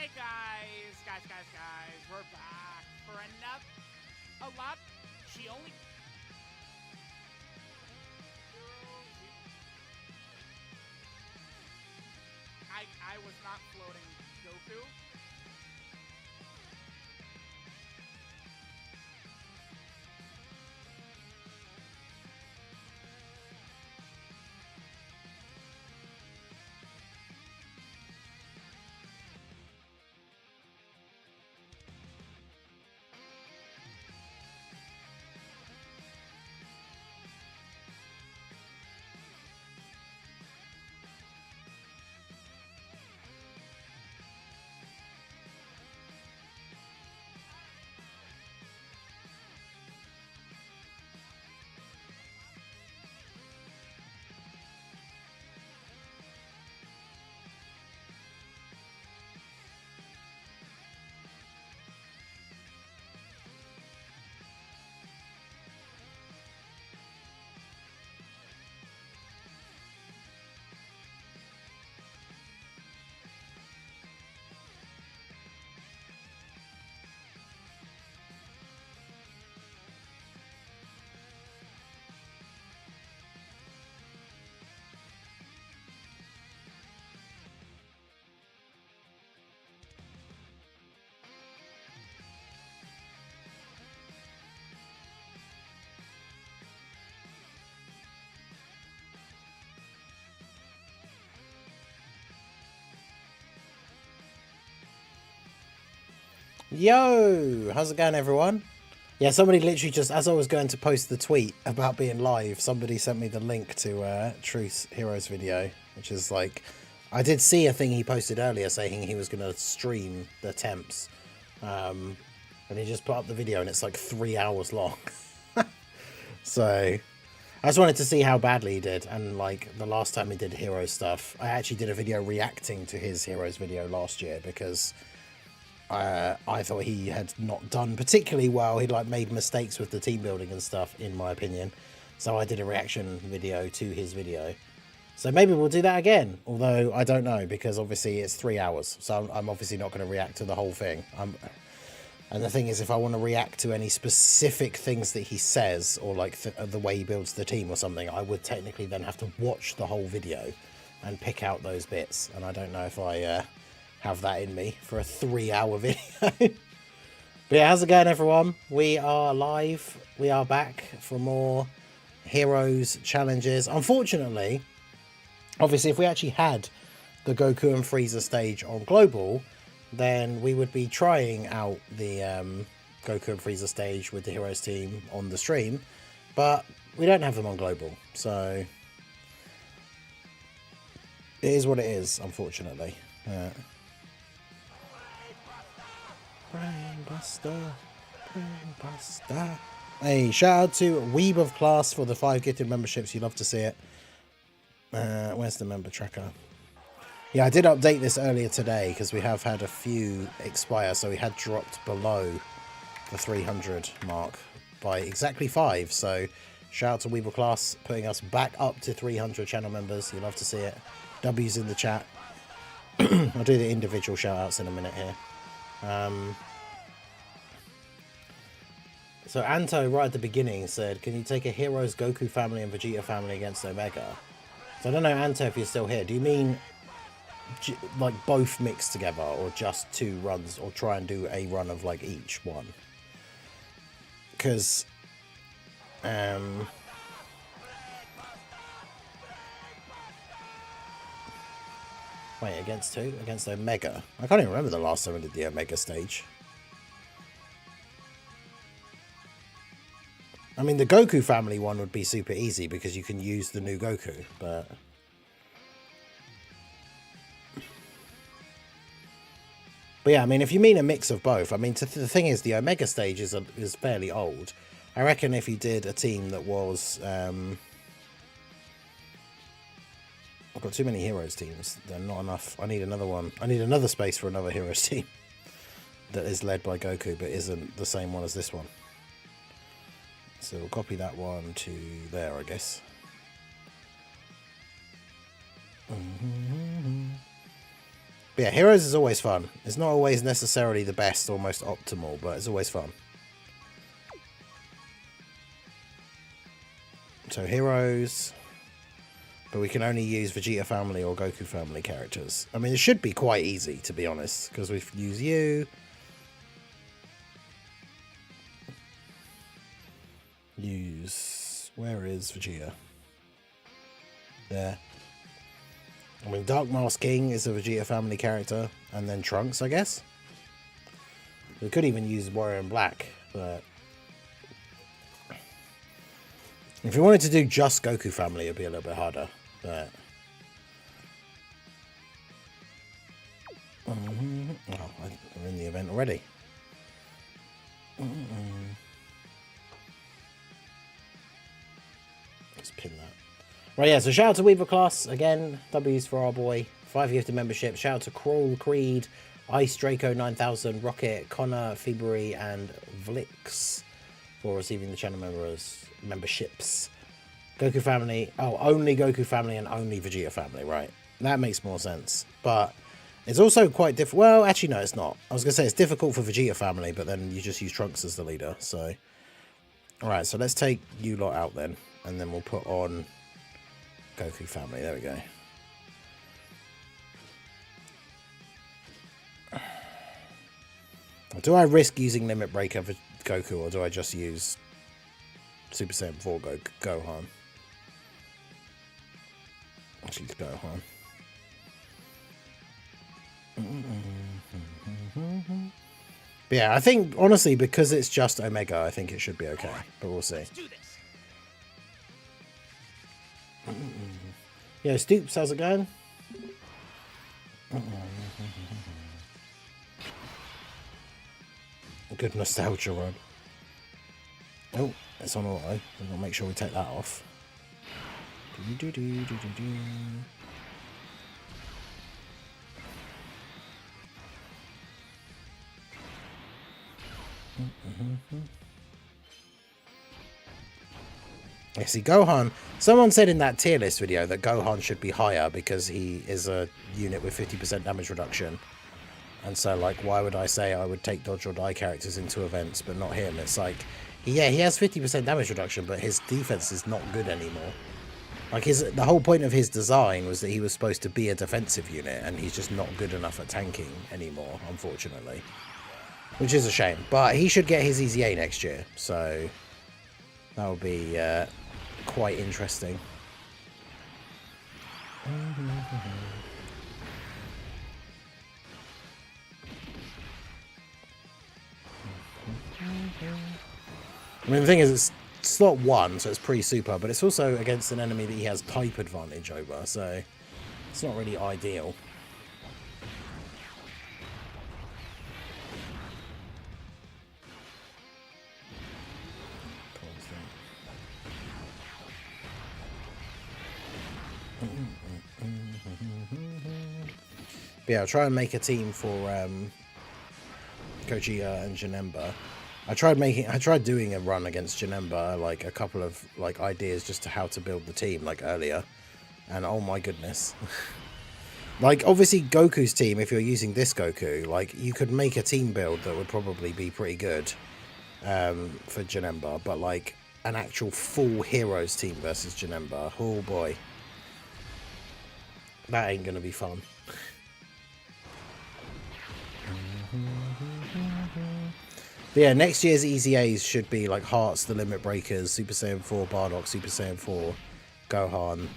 Hey guys, we're back for a lot. She only. I was not floating Goku. Yo, how's it going, everyone? Yeah, somebody literally just, as I was going to post the tweet about being live, somebody sent me the link to Truth Heroes video, which is like, I did see a thing he posted earlier saying he was going to stream the temps, and he just put up the video and it's like 3 hours long. So I just wanted to see how badly he did, and like the last time he did hero stuff, I actually did a video reacting to his heroes video last year because I thought he had not done particularly well. He'd like made mistakes with the team building and stuff, in my opinion. So I did a reaction video to his video. So maybe we'll do that again. Although I don't know, because obviously it's 3 hours. So I'm obviously not going to react to the whole thing. And the thing is, if I want to react to any specific things that he says, or like the way he builds the team or something, I would technically then have to watch the whole video and pick out those bits. And I don't know if I have that in me for a 3 hour video. But yeah, how's it going, everyone? We are live. We are back for more Heroes challenges. Unfortunately, obviously, if we actually had the Goku and Frieza stage on Global, then we would be trying out the Goku and Frieza stage with the Heroes team on the stream, but we don't have them on Global, so it is what it is, unfortunately. Brainbuster. Hey, shout out to Weeb of Class for the 5 gifted memberships. You love to see it. Where's the member tracker? Yeah, I did update this earlier today because we have had a few expire, so we had dropped below the 300 mark by exactly 5. So shout out to Weeb of Class putting us back up to 300 channel members. You love to see it. W's in the chat. I'll do the individual shout outs in a minute here. So Anto right at the beginning said, can you take a Heroes Goku family and Vegeta family against Omega? So I don't know, Anto, if you're still here. Do you mean like both mixed together, or just 2 runs, or try and do a run of like each one? Because wait, against 2? Against Omega? I can't even remember the last time I did the Omega stage. I mean, the Goku family one would be super easy because you can use the new Goku, but yeah, I mean, if you mean a mix of both, I mean, the thing is, the Omega stage is fairly old. I reckon if you did a team that was, I've got too many Heroes teams. They're not enough. I need another one. I need another space for another Heroes team that is led by Goku, but isn't the same one as this one. So we'll copy that one to there, I guess. But yeah, Heroes is always fun. It's not always necessarily the best or most optimal, but it's always fun. So Heroes, but we can only use Vegeta family or Goku family characters. I mean, it should be quite easy, to be honest, because we've used you. Where is Vegeta? There. I mean, Dark Mask King is a Vegeta family character, and then Trunks, I guess. We could even use Warrior in Black, but if we wanted to do just Goku family, it'd be a little bit harder. But oh, I'm in the event already. Let's pin that. Right, yeah, so shout out to Weaver Class, again, W's for our boy, 5 gifted membership, shout out to Crawl Creed, Ice Draco 9000, Rocket, Connor, February, and Vlix for receiving the channel memberships. Goku family, oh, only Goku family and only Vegeta family, right, that makes more sense, but it's also quite difficult, well, actually no, it's not, I was going to say it's difficult for Vegeta family, but then you just use Trunks as the leader, so, alright, so let's take you lot out then, and then we'll put on Goku family, there we go. Do I risk using Limit Breaker for Goku, or do I just use Super Saiyan 4 Gohan? Actually, it's Gohan. But yeah, I think, honestly, because it's just Omega, I think it should be okay, but we'll see. Yo, Stoops, how's it going? Good nostalgia run. Oh, it's on auto. We've got to make sure we take that off. Yeah, see, Gohan, someone said in that tier list video that Gohan should be higher because he is a unit with 50% damage reduction. And so, like, why would I say I would take dodge or die characters into events, but not him? It's like, yeah, he has 50% damage reduction, but his defense is not good anymore. Like, the whole point of his design was that he was supposed to be a defensive unit, and he's just not good enough at tanking anymore, unfortunately. Which is a shame. But he should get his EZA next year, so that will be quite interesting. I mean, the thing is, it's slot 1, so it's pretty super, but it's also against an enemy that he has type advantage over, so it's not really ideal. But yeah, I'll try and make a team for Gogeta and Janemba. I tried doing a run against Janemba, like a couple of like ideas just to how to build the team, like earlier, and oh my goodness. Like, obviously Goku's team, if you're using this Goku, like, you could make a team build that would probably be pretty good for Janemba, but like an actual full Heroes team versus Janemba, oh boy, that ain't gonna be fun. But yeah, next year's EZAs should be like Hearts, the Limit Breakers, Super Saiyan 4 Bardock, Super Saiyan 4 Gohan,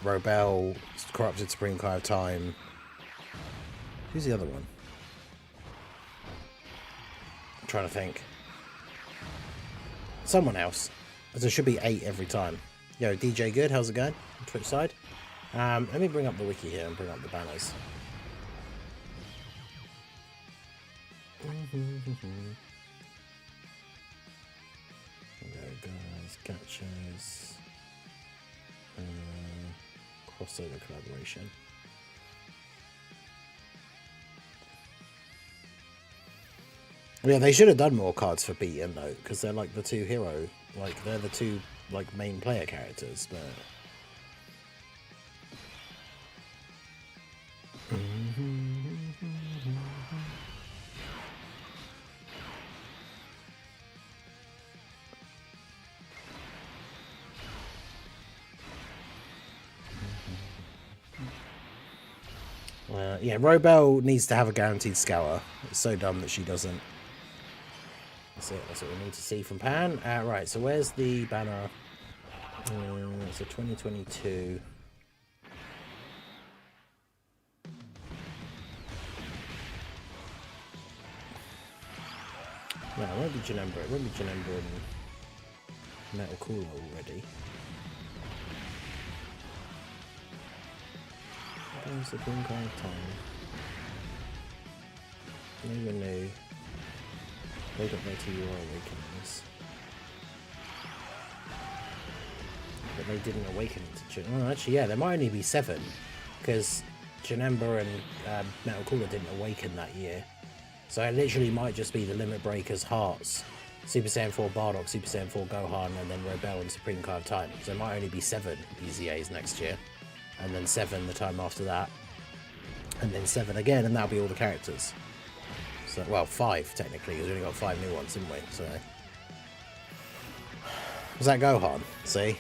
Robel, Corrupted Supreme Kai of Time. Who's the other one? I'm trying to think. Someone else. There should be 8 every time. Yo, DJ Good, how's it going? On Twitch side. Let me bring up the wiki here and bring up the banners. There guys, gotchas, crossover collaboration. Yeah, they should have done more cards for Beaten though, because they're like the two hero, like they're the two like main player characters, but Yeah, Robel needs to have a guaranteed scour. It's so dumb that she doesn't. That's it. That's what we need to see from Pan. Right, so where's the banner? It's a 2022. No, it won't be Janemba. It won't be Janemba and Metal Cooler already. There's the Green Card time. New and new. They got their TUR awakenings. But they didn't awaken to Janemba. Oh, actually, yeah, there might only be 7. Because Janemba and Metal Cooler didn't awaken that year. So it literally might just be the Limit Breakers, Hearts, Super Saiyan 4 Bardock, Super Saiyan 4 Gohan, and then Rebel and Supreme Kai of Time. So it might only be 7 EZAs next year. And then 7 the time after that. And then 7 again, and that'll be all the characters. So, well, 5 technically, because we only got 5 new ones, didn't we? So, was that Gohan? See?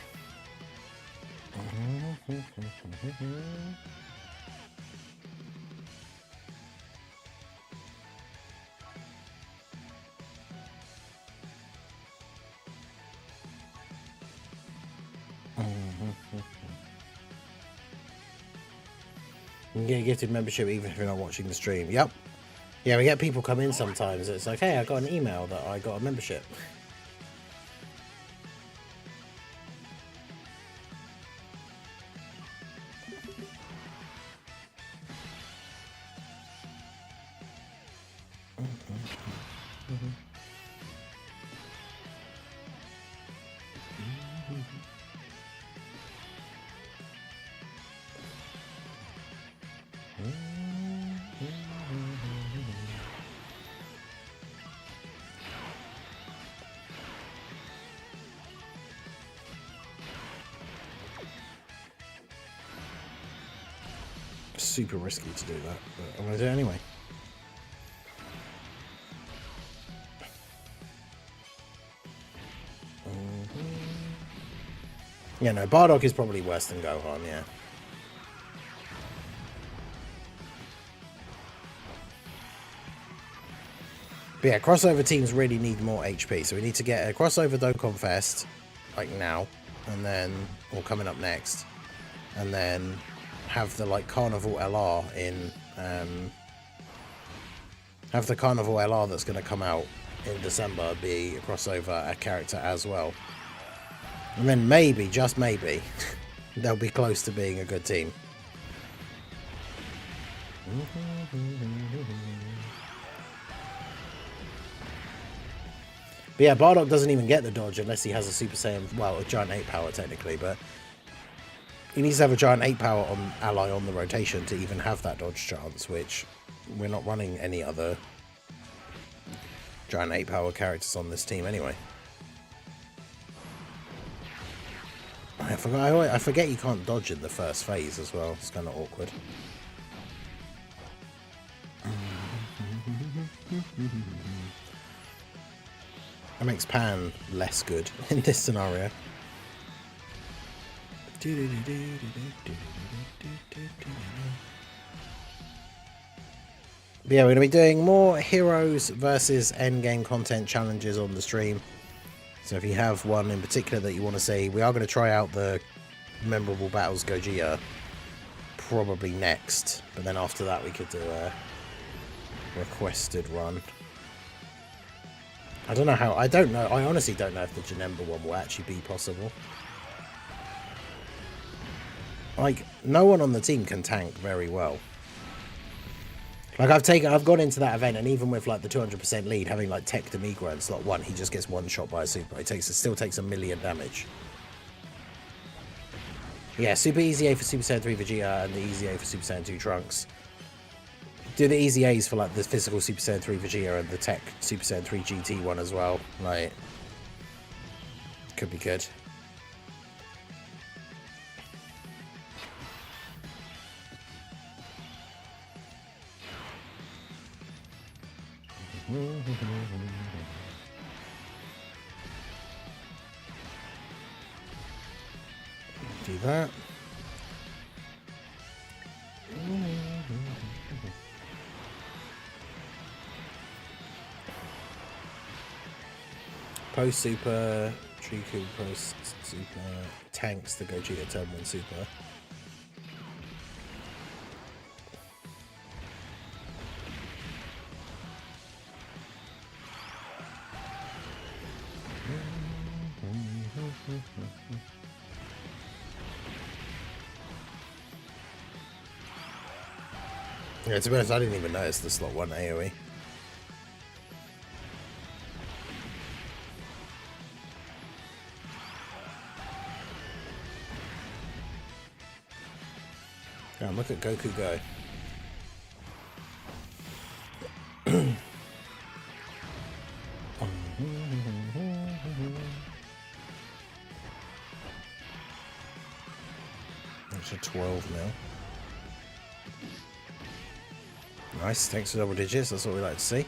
You can get a gifted membership even if you're not watching the stream. Yep. Yeah, we get people come in sometimes. It's like, hey, I got an email that I got a membership. Super risky to do that, but I'm going to do it anyway. Yeah, no, Bardock is probably worse than Gohan, yeah. But yeah, crossover teams really need more HP, so we need to get a crossover Dokkan Fest, like now, and then, or coming up next, and then have the like Carnival LR in have the Carnival LR that's going to come out in December be a crossover a character as well, and then maybe, just maybe, they'll be close to being a good team. But yeah, Bardock doesn't even get the dodge unless he has a Super Saiyan, well, a Giant 8 power technically, but he needs to have a Giant 8 power on ally on the rotation to even have that dodge chance, which we're not running any other Giant 8 power characters on this team anyway. I forget you can't dodge in the first phase as well. It's kind of awkward. That makes Pan less good in this scenario. But yeah, we're going to be doing more Heroes versus Endgame content challenges on the stream. So if you have one in particular that you want to see, we are going to try out the Memorable Battles Gogeta probably next. But then after that we could do a requested run. I don't know how, I honestly don't know if the Janemba one will actually be possible. Like, no one on the team can tank very well. Like, I've gone into that event, and even with like the 200% lead, having like Tech Demigra in slot 1, he just gets one shot by a super. It still takes 1 million damage. Yeah, Super Easy A for Super Saiyan 3 Vegeta and the Easy A for Super Saiyan 2 Trunks. Do the Easy A's for like the physical Super Saiyan 3 Vegeta and the Tech Super Saiyan 3 GT one as well. Like, could be good. Do that. Post Super, Triku Post Super, tanks the Gogeta Turn 1 Super. Yeah, to be honest, I didn't even notice the slot 1 AoE. Damn, look at Goku go. That's a 12 mil. Nice, thanks for double digits, that's what we like to see.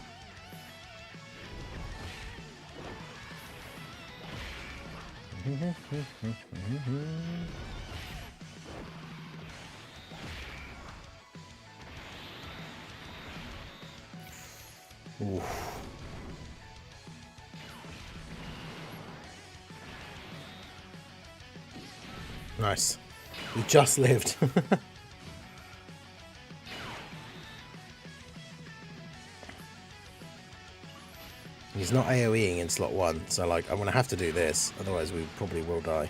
Ooh. Nice. We just lived. He's not AoEing in slot 1, so like I'm gonna have to do this, otherwise we probably will die.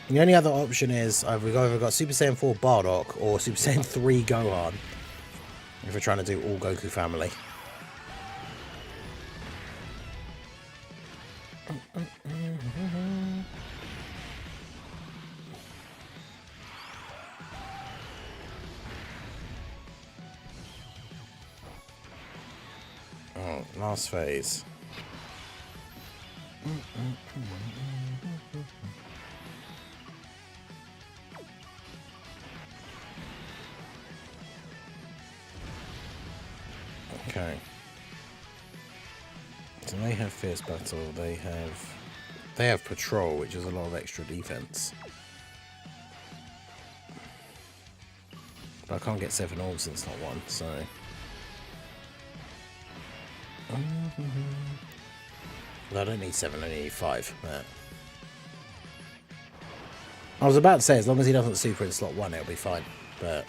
The only other option is we've either got Super Saiyan 4 Bardock or Super Saiyan 3 Gohan, if we're trying to do all Goku family. Oh, last phase. Okay. So they have Fierce Battle, they have Patrol, which is a lot of extra defense. But I can't get 7 orbs in slot 1, so... Well, I don't need 7, I only need 5. I was about to say, as long as he doesn't super in slot 1, it'll be fine, but...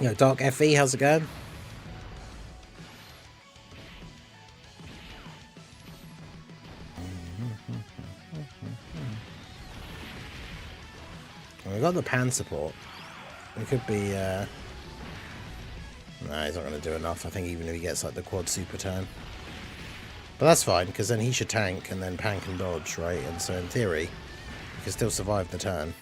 Yo, Dark FE, how's it going? Well, we got the pan support. It could be, Nah, he's not going to do enough. I think even if he gets like the quad super turn. But that's fine, because then he should tank and then pan can dodge, right? And so in theory, he can still survive the turn.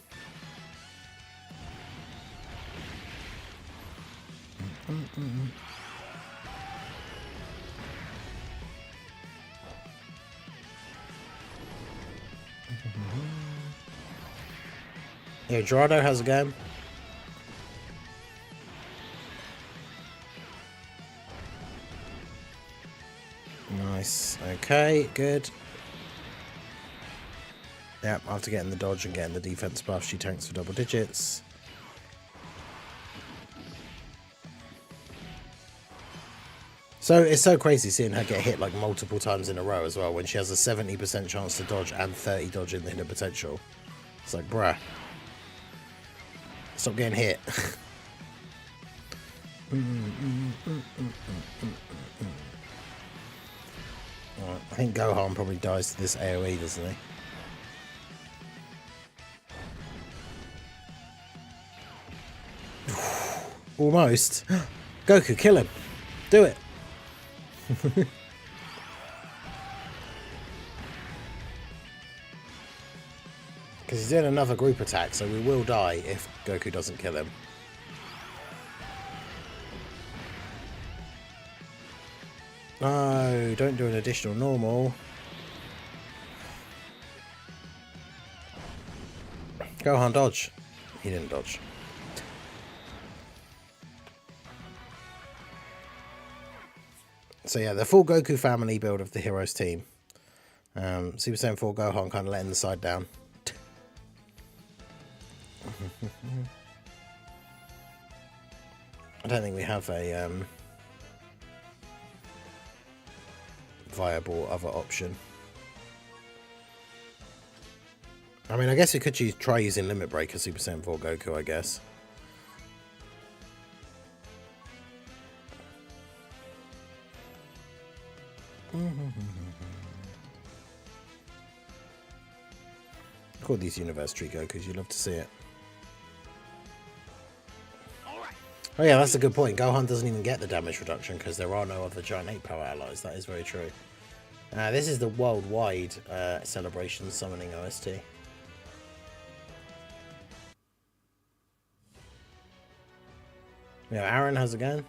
Yo, Gerardo, how's it going? Nice. Okay, good. Yep, after getting the dodge and getting the defense buff, she tanks for double digits. So it's so crazy seeing her get hit like multiple times in a row as well, when she has a 70% chance to dodge and 30 dodge in the hidden potential. It's like, bruh. Stop getting hit. I think Gohan probably dies to this AoE, doesn't he? Almost. Goku, kill him. Do it. Because he's doing another group attack, so we will die if Goku doesn't kill him. No, don't do an additional normal. Gohan, dodge. He didn't dodge. So yeah, the full Goku family build of the Heroes team. Super Saiyan 4 Gohan kind of letting the side down. I don't think we have a viable other option. I mean, I guess we could try using Limit Breaker Super Saiyan 4 Goku, I guess. Call these Universe Tree Gokus, you'd love to see it. Oh yeah, that's a good point. Gohan doesn't even get the damage reduction because there are no other Giant 8 Power allies. That is very true. This is the worldwide Celebration Summoning OST. Yeah, Aaron, how's it going?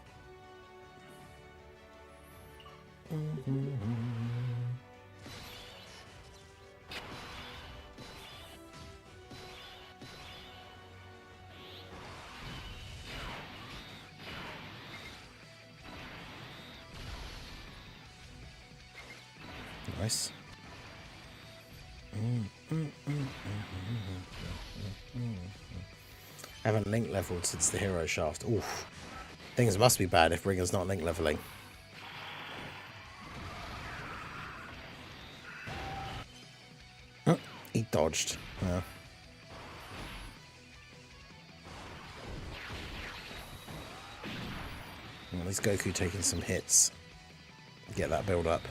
Nice. I haven't link leveled since the hero shaft. Oof. Things must be bad if Ringer's not link leveling. Oh, he dodged. Yeah. Well, this Goku taking some hits. Get that build up.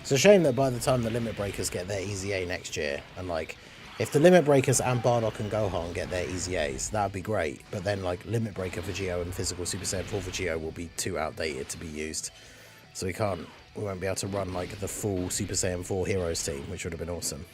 It's a shame that by the time the Limit Breakers get their Easy A next year, and like, if the Limit Breakers and Bardock and Gohan get their Easy A's, that would be great. But then like Limit Breaker Vegeta and Physical Super Saiyan 4 Vegeta will be too outdated to be used. So we won't be able to run like the full Super Saiyan 4 Heroes team, which would have been awesome.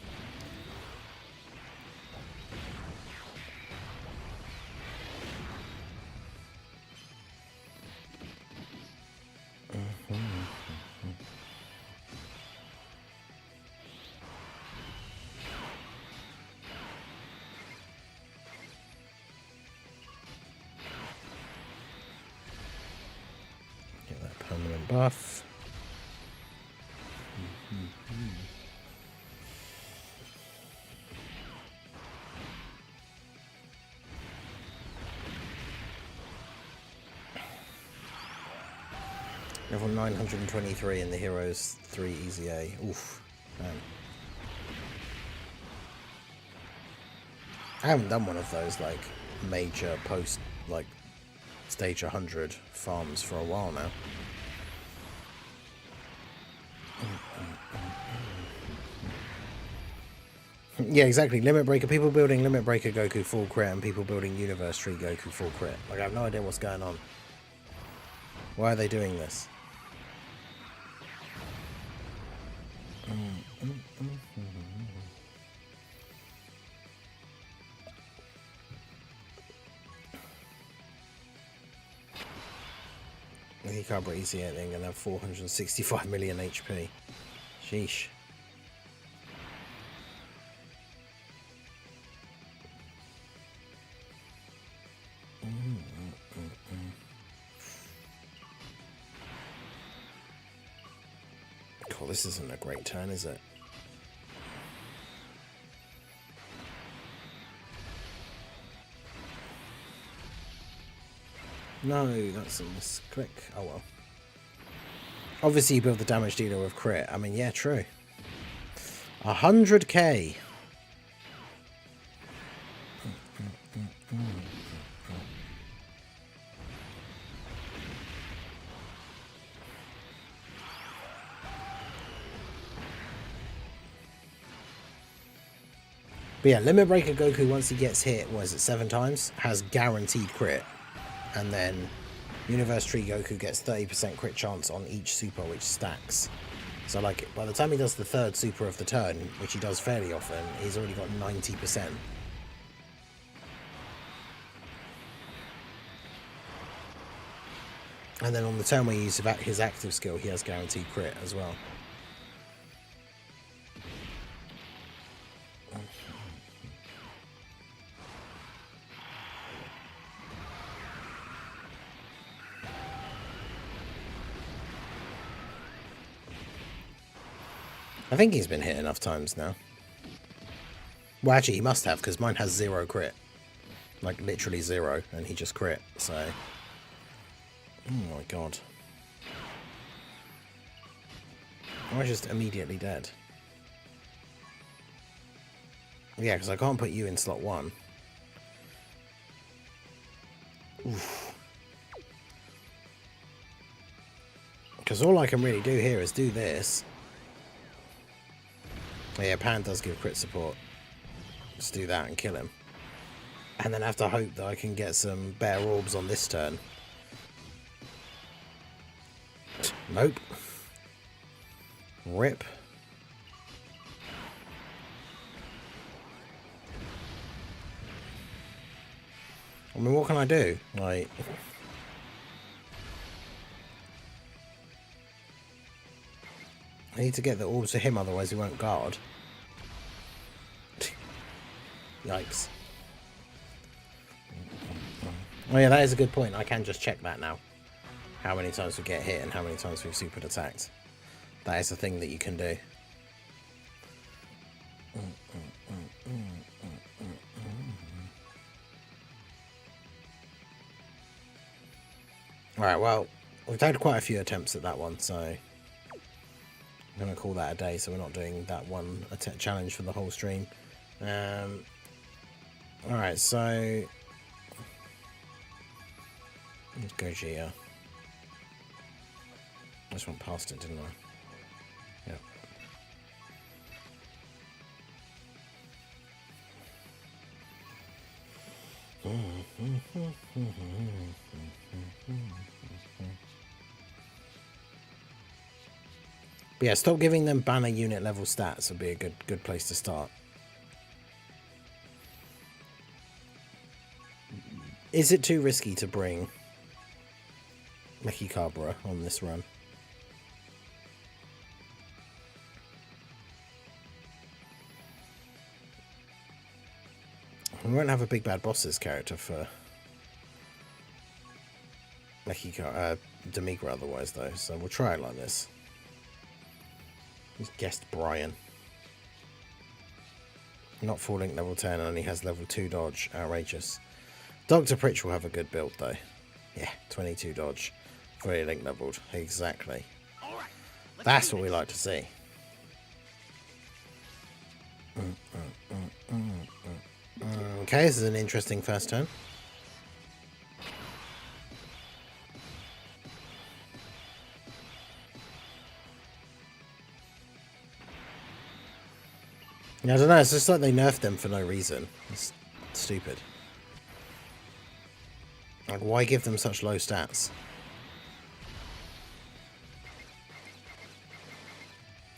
Permanent buff. Level 923 in the Heroes 3 Easy A. Oof. Man. I haven't done one of those like major post like stage 100 farms for a while now. Yeah, exactly. Limit Breaker. People building Limit Breaker Goku full crit and people building Universe Tree Goku full crit. Like, I have no idea what's going on. Why are they doing this? He can't break easy anything and have 465 million HP. Sheesh. Cool, this isn't a great turn, is it? No, that's a misclick. Oh well. Obviously you build the damage dealer with crit. I mean, yeah, true. 100k. But yeah, Limit Breaker Goku, once he gets hit, what is it, 7 times, has guaranteed crit. And then Universe Tree Goku gets 30% crit chance on each super, which stacks. So like, by the time he does the 3rd super of the turn, which he does fairly often, he's already got 90%. And then on the turn where you use his active skill, he has guaranteed crit as well. I think he's been hit enough times now. Well, actually, he must have, because mine has 0 crit. Like, literally 0, and he just crit, so... Oh my god. I was just immediately dead. Yeah, because I can't put you in slot 1. Oof. Because all I can really do here is do this. Oh, yeah, Pan does give crit support. Just do that and kill him. And then I have to hope that I can get some bear orbs on this turn. Nope. Rip. I mean, what can I do? Like... I need to get the orbs to him, otherwise he won't guard. Yikes. Oh yeah, that is a good point. I can just check that now. How many times we get hit and how many times we've super attacked. That is a thing that you can do. Alright, well, we've had quite a few attempts at that one, so... I'm going to call that a day, so we're not doing that one challenge for the whole stream. Alright, so... Let's go Gogeta. I just went past it, didn't I? Yep. But yeah, stop giving them banner unit level stats would be a good place to start. Is it too risky to bring Mechikabra on this run? We won't have a big bad bosses character for Demigra otherwise though, so we'll try it like this. He's guessed Brian. Not full link level 10 and only has level 2 dodge. Outrageous. Dr. Pritch will have a good build though. Yeah, 22 dodge. Fully link leveled. Exactly. That's what we like to see. Okay, this is an interesting first turn. Yeah, I don't know, it's just like they nerfed them for no reason. It's stupid. Like, why give them such low stats?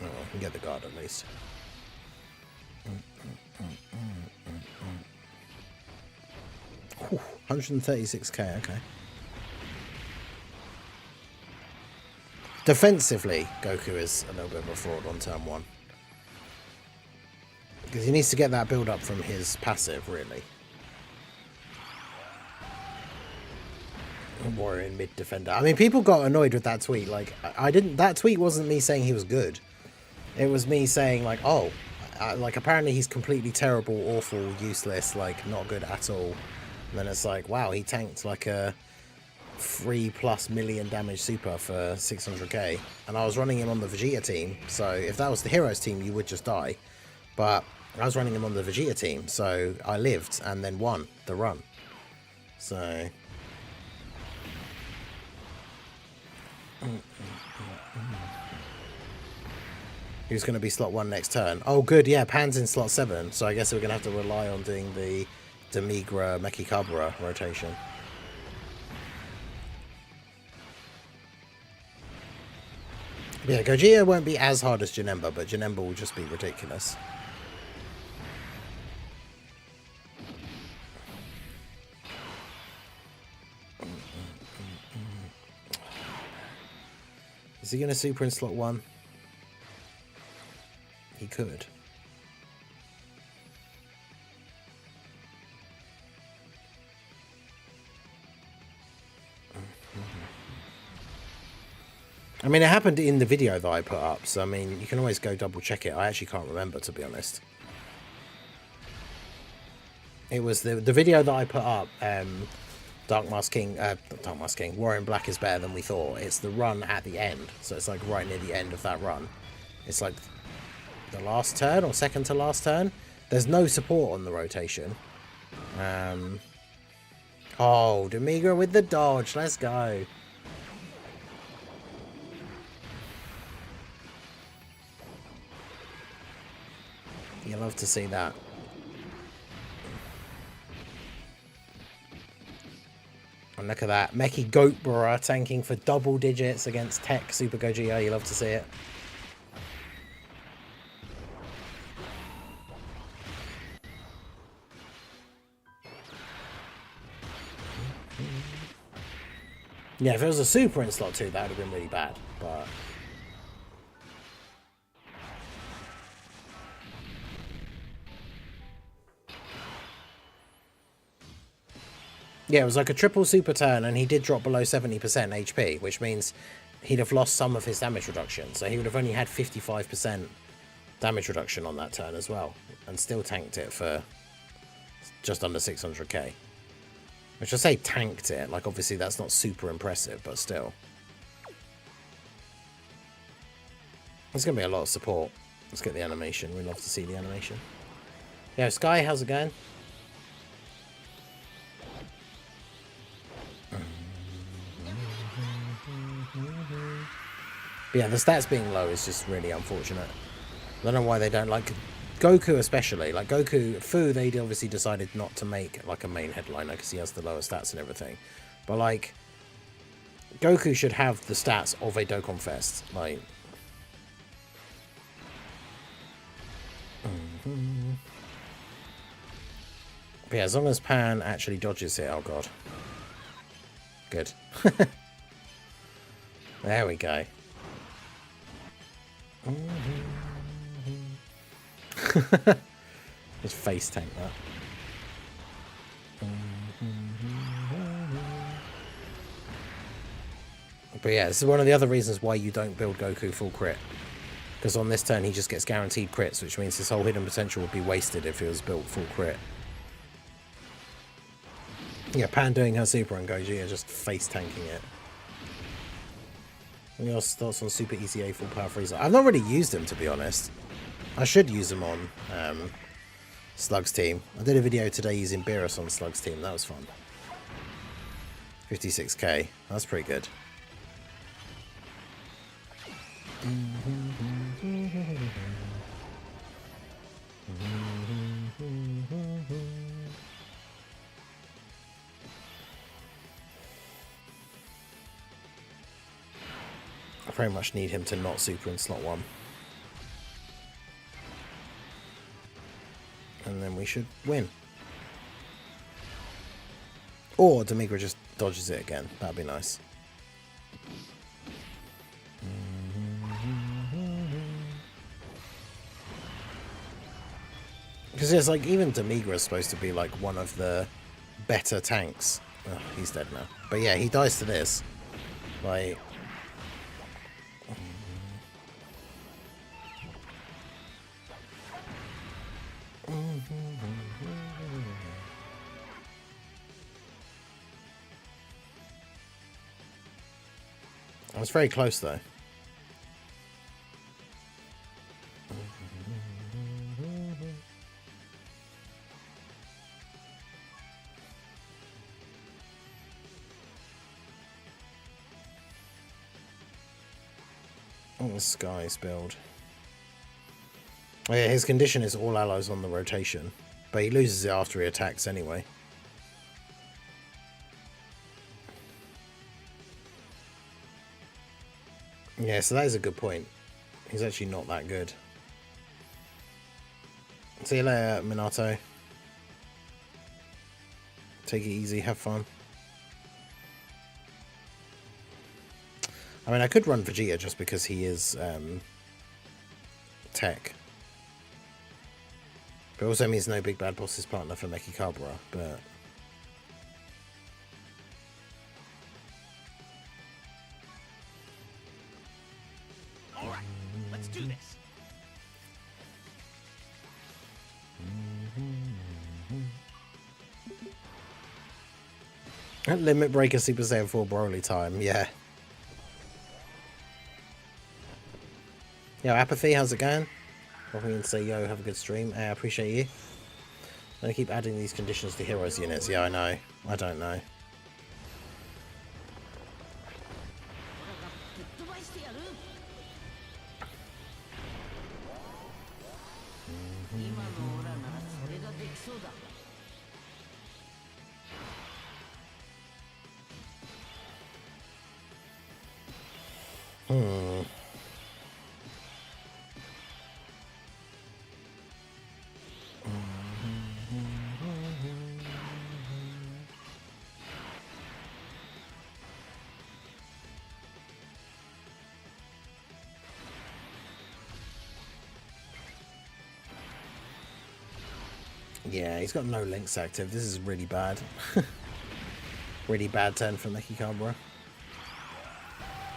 Oh, I can get the guard at least. 136k, okay. Defensively, Goku is a little bit of a fraud on turn 1. Because he needs to get that build up from his passive, really. Warrior in mid defender. I mean, people got annoyed with that tweet. Like, I didn't. That tweet wasn't me saying he was good. It was me saying like, oh, like apparently he's completely terrible, awful, useless, like not good at all. And then it's like, wow, he tanked like a 3+ million damage super for 600k, and I was running him on the Vegeta team. So if that was the Heroes team, you would just die. But I was running him on the Vegeta team, so I lived and then won the run. So. Who's going to be slot 1 next turn? Oh, good, yeah, Pan's in slot 7, so I guess we're going to have to rely on doing the Demigra Mechikabra rotation. Yeah, Gogeta won't be as hard as Janemba, but Janemba will just be ridiculous. Is he going to super in slot 1? He could. I mean, it happened in the video that I put up, so I mean, you can always go double check it. I actually can't remember, to be honest. It was the video that I put up, Dark Mask King, Warrior in Black is better than we thought. It's the run at the end, so it's like right near the end of that run. It's like the last turn or second to last turn. There's no support on the rotation. Oh, Demigra with the dodge. Let's go. You love to see that. And look at that. Meki Goatbora tanking for double digits against Tech Super Gogeta. You love to see it. Yeah, if it was a super in slot 2, that would have been really bad. But yeah, it was like a triple super turn, and he did drop below 70% HP, which means he'd have lost some of his damage reduction. So he would have only had 55% damage reduction on that turn as well, and still tanked it for just under 600k. Which I say tanked it, like obviously that's not super impressive, but still. There's going to be a lot of support. Let's get the animation. We love to see the animation. Yo, Sky, how's it going? But yeah, the stats being low is just really unfortunate. I don't know why they don't like Goku, especially. Like Goku, Fu, they obviously decided not to make like a main headliner because he has the lower stats and everything. But like, Goku should have the stats of a Dokkan Fest. Like, but yeah, as long as Pan actually dodges it, oh god. Good. There we go. Just face tank that. But yeah, this is one of the other reasons why you don't build Goku full crit. Because on this turn he just gets guaranteed crits, which means his whole hidden potential would be wasted if he was built full crit. Yeah, Pan doing her super and Gogeta just face tanking it. Any else thoughts on Super Easy A full power freezer? I've not really used him, to be honest. I should use him on Slug's team. I did a video today using Beerus on Slug's team. That was fun. 56k. That's pretty good. I very much need him to not super in slot 1. And then we should win. Or Demigra just dodges it again. That'd be nice. Because it's like, even Demigra is supposed to be like one of the better tanks. Oh, he's dead now. But yeah, he dies to this. Like... I was very close though. Oh, the Skies build. Oh yeah, his condition is all allies on the rotation, but he loses it after he attacks anyway. Yeah, so that is a good point. He's actually not that good. See you later, Minato. Take it easy, have fun. I mean, I could run Vegeta just because he is tech. But it also means no Big Bad Boss's partner for Mechikabra, but... Alright, let's do this. Limit Breaker Super Saiyan 4 Broly time, yeah. Yo, Apathy, how's it going? Welcome in to say, yo, have a good stream. I appreciate you. I'm gonna keep adding these conditions to Heroes units. Yeah, I know. I don't know. Yeah, he's got no links active. This is really bad. Really bad turn for Mechikabra.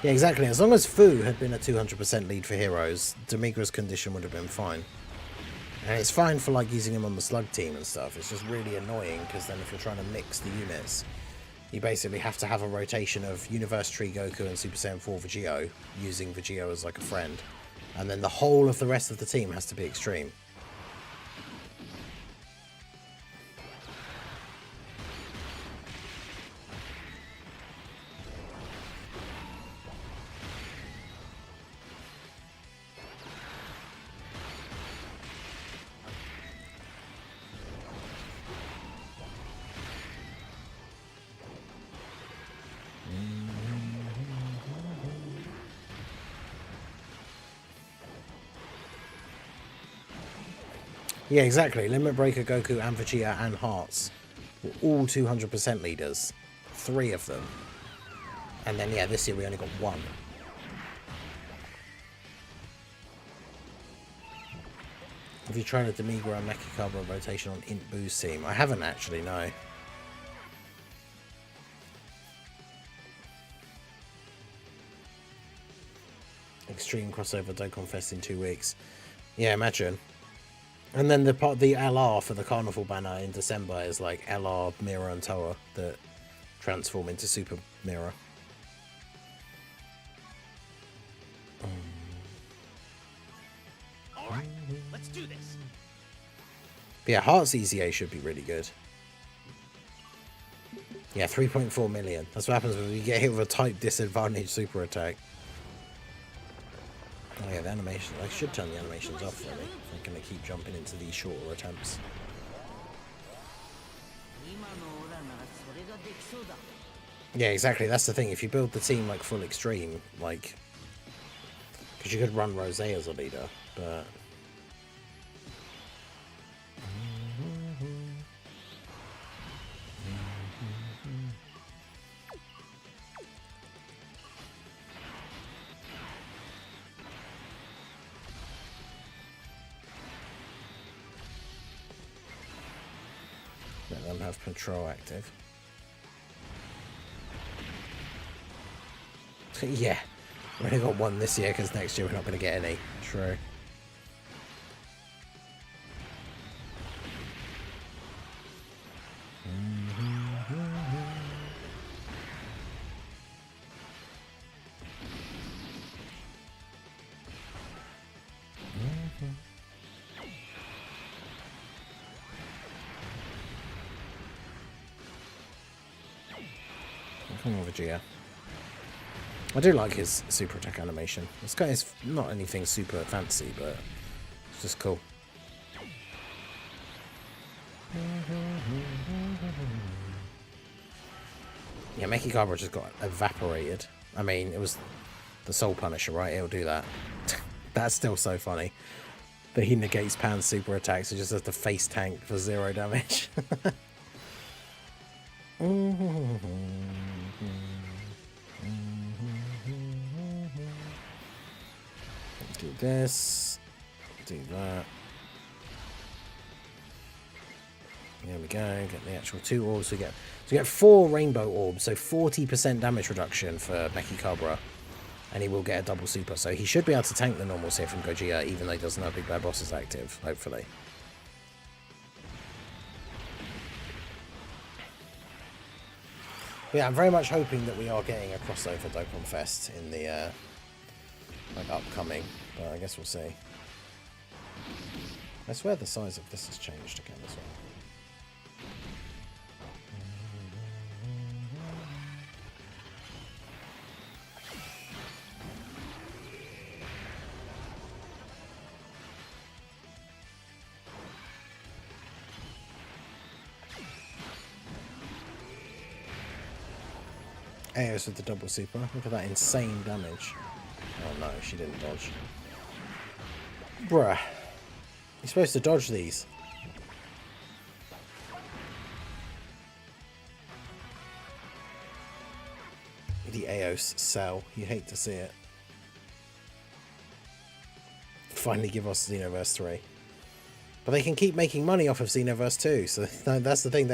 Yeah, exactly. As long as Fu had been a 200% lead for Heroes, Demigra's condition would have been fine. And it's fine for like using him on the Slug team and stuff. It's just really annoying because then if you're trying to mix the units, you basically have to have a rotation of Universe Tree Goku and Super Saiyan 4 Vegito, using Vegito as like a friend. And then the whole of the rest of the team has to be extreme. Yeah, exactly. Limit Breaker, Goku, and Vegeta, and Hearts were all 200% leaders. 3 of them. And then, yeah, this year we only got 1. Have you tried a Demigra and Mechikabra rotation on Int Boo's team? I haven't actually, no. Extreme crossover Dokkan Fest in 2 weeks. Yeah, imagine. And then the LR for the Carnival banner in December is like LR, Mirror, and Toa that transform into Super Mirror. Alright, let's do this. But yeah, Hearts EZA should be really good. Yeah, 3.4 million. That's what happens when you get hit with a type disadvantage super attack. Oh yeah, the animation. I should turn the animations off really. I'm gonna keep jumping into these shorter attempts. Yeah, exactly. That's the thing. If you build the team like full extreme, like, because you could run Rose as a leader, but. Let them have control active. Yeah, we only got 1 this year because next year we're not going to get any. True. Come on, Vegeta. I do like his super attack animation. It's not anything super fancy, but it's just cool. Yeah, Mechikabra just got evaporated. I mean, it was the Soul Punisher, right? It'll do that. That's still so funny. That he negates Pan's super attacks, so just has to face tank for 0 damage. Do this. Do that. There we go. Get the actual 2 orbs. We get 4 rainbow orbs, so 40% damage reduction for Mechikabra. And he will get a double super, so he should be able to tank the normals here from Gogeta, even though he doesn't have Big Bad Bosses active, hopefully. But yeah, I'm very much hoping that we are getting a crossover Dokkan Fest in the like upcoming, but I guess we'll see. I swear the size of this has changed again as well. Aos with the double super. Look at that insane damage. Oh no, she didn't dodge. Bruh. You're supposed to dodge these. The Aos sell. You hate to see it. Finally give us Xenoverse 3. But they can keep making money off of Xenoverse 2, so that's the thing.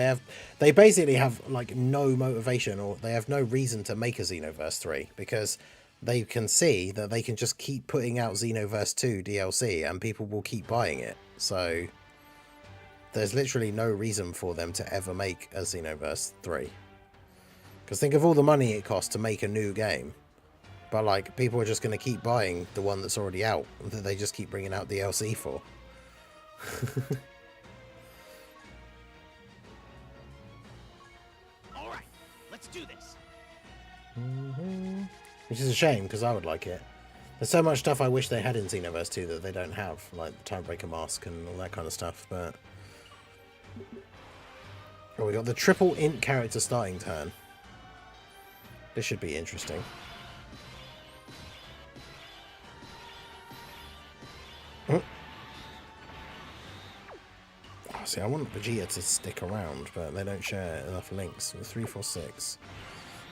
They basically have like no motivation, or they have no reason to make a Xenoverse 3, because they can see that they can just keep putting out Xenoverse 2 DLC and people will keep buying it. So there's literally no reason for them to ever make a Xenoverse 3. Because think of all the money it costs to make a new game. But like, people are just going to keep buying the one that's already out, that they just keep bringing out DLC for. All right, let's do this. Which is a shame, because I would like it. There's so much stuff I wish they had in Xenoverse 2 that they don't have, like the Timebreaker mask and all that kind of stuff. But oh, we got the triple int character starting turn. This should be interesting. See, I want Vegeta to stick around, but they don't share enough links. 3, 4, 6.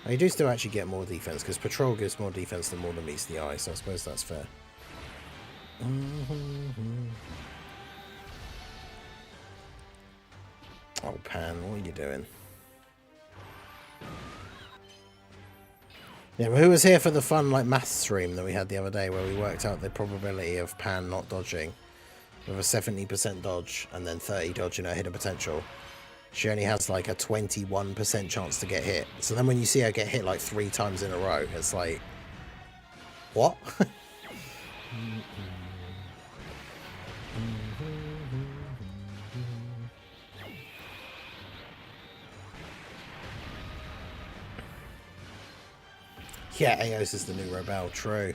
You do still actually get more defense, because Patrol gives more defense than more than meets the eye, so I suppose that's fair. Oh, Pan, what are you doing? Yeah, but who was here for the fun, like, math stream that we had the other day, where we worked out the probability of Pan not dodging? With a 70% dodge and then 30 dodge in her hidden potential. She only has like a 21% chance to get hit. So then when you see her get hit like 3 times in a row, it's like, what? Yeah, Aos is the new Rebel, true.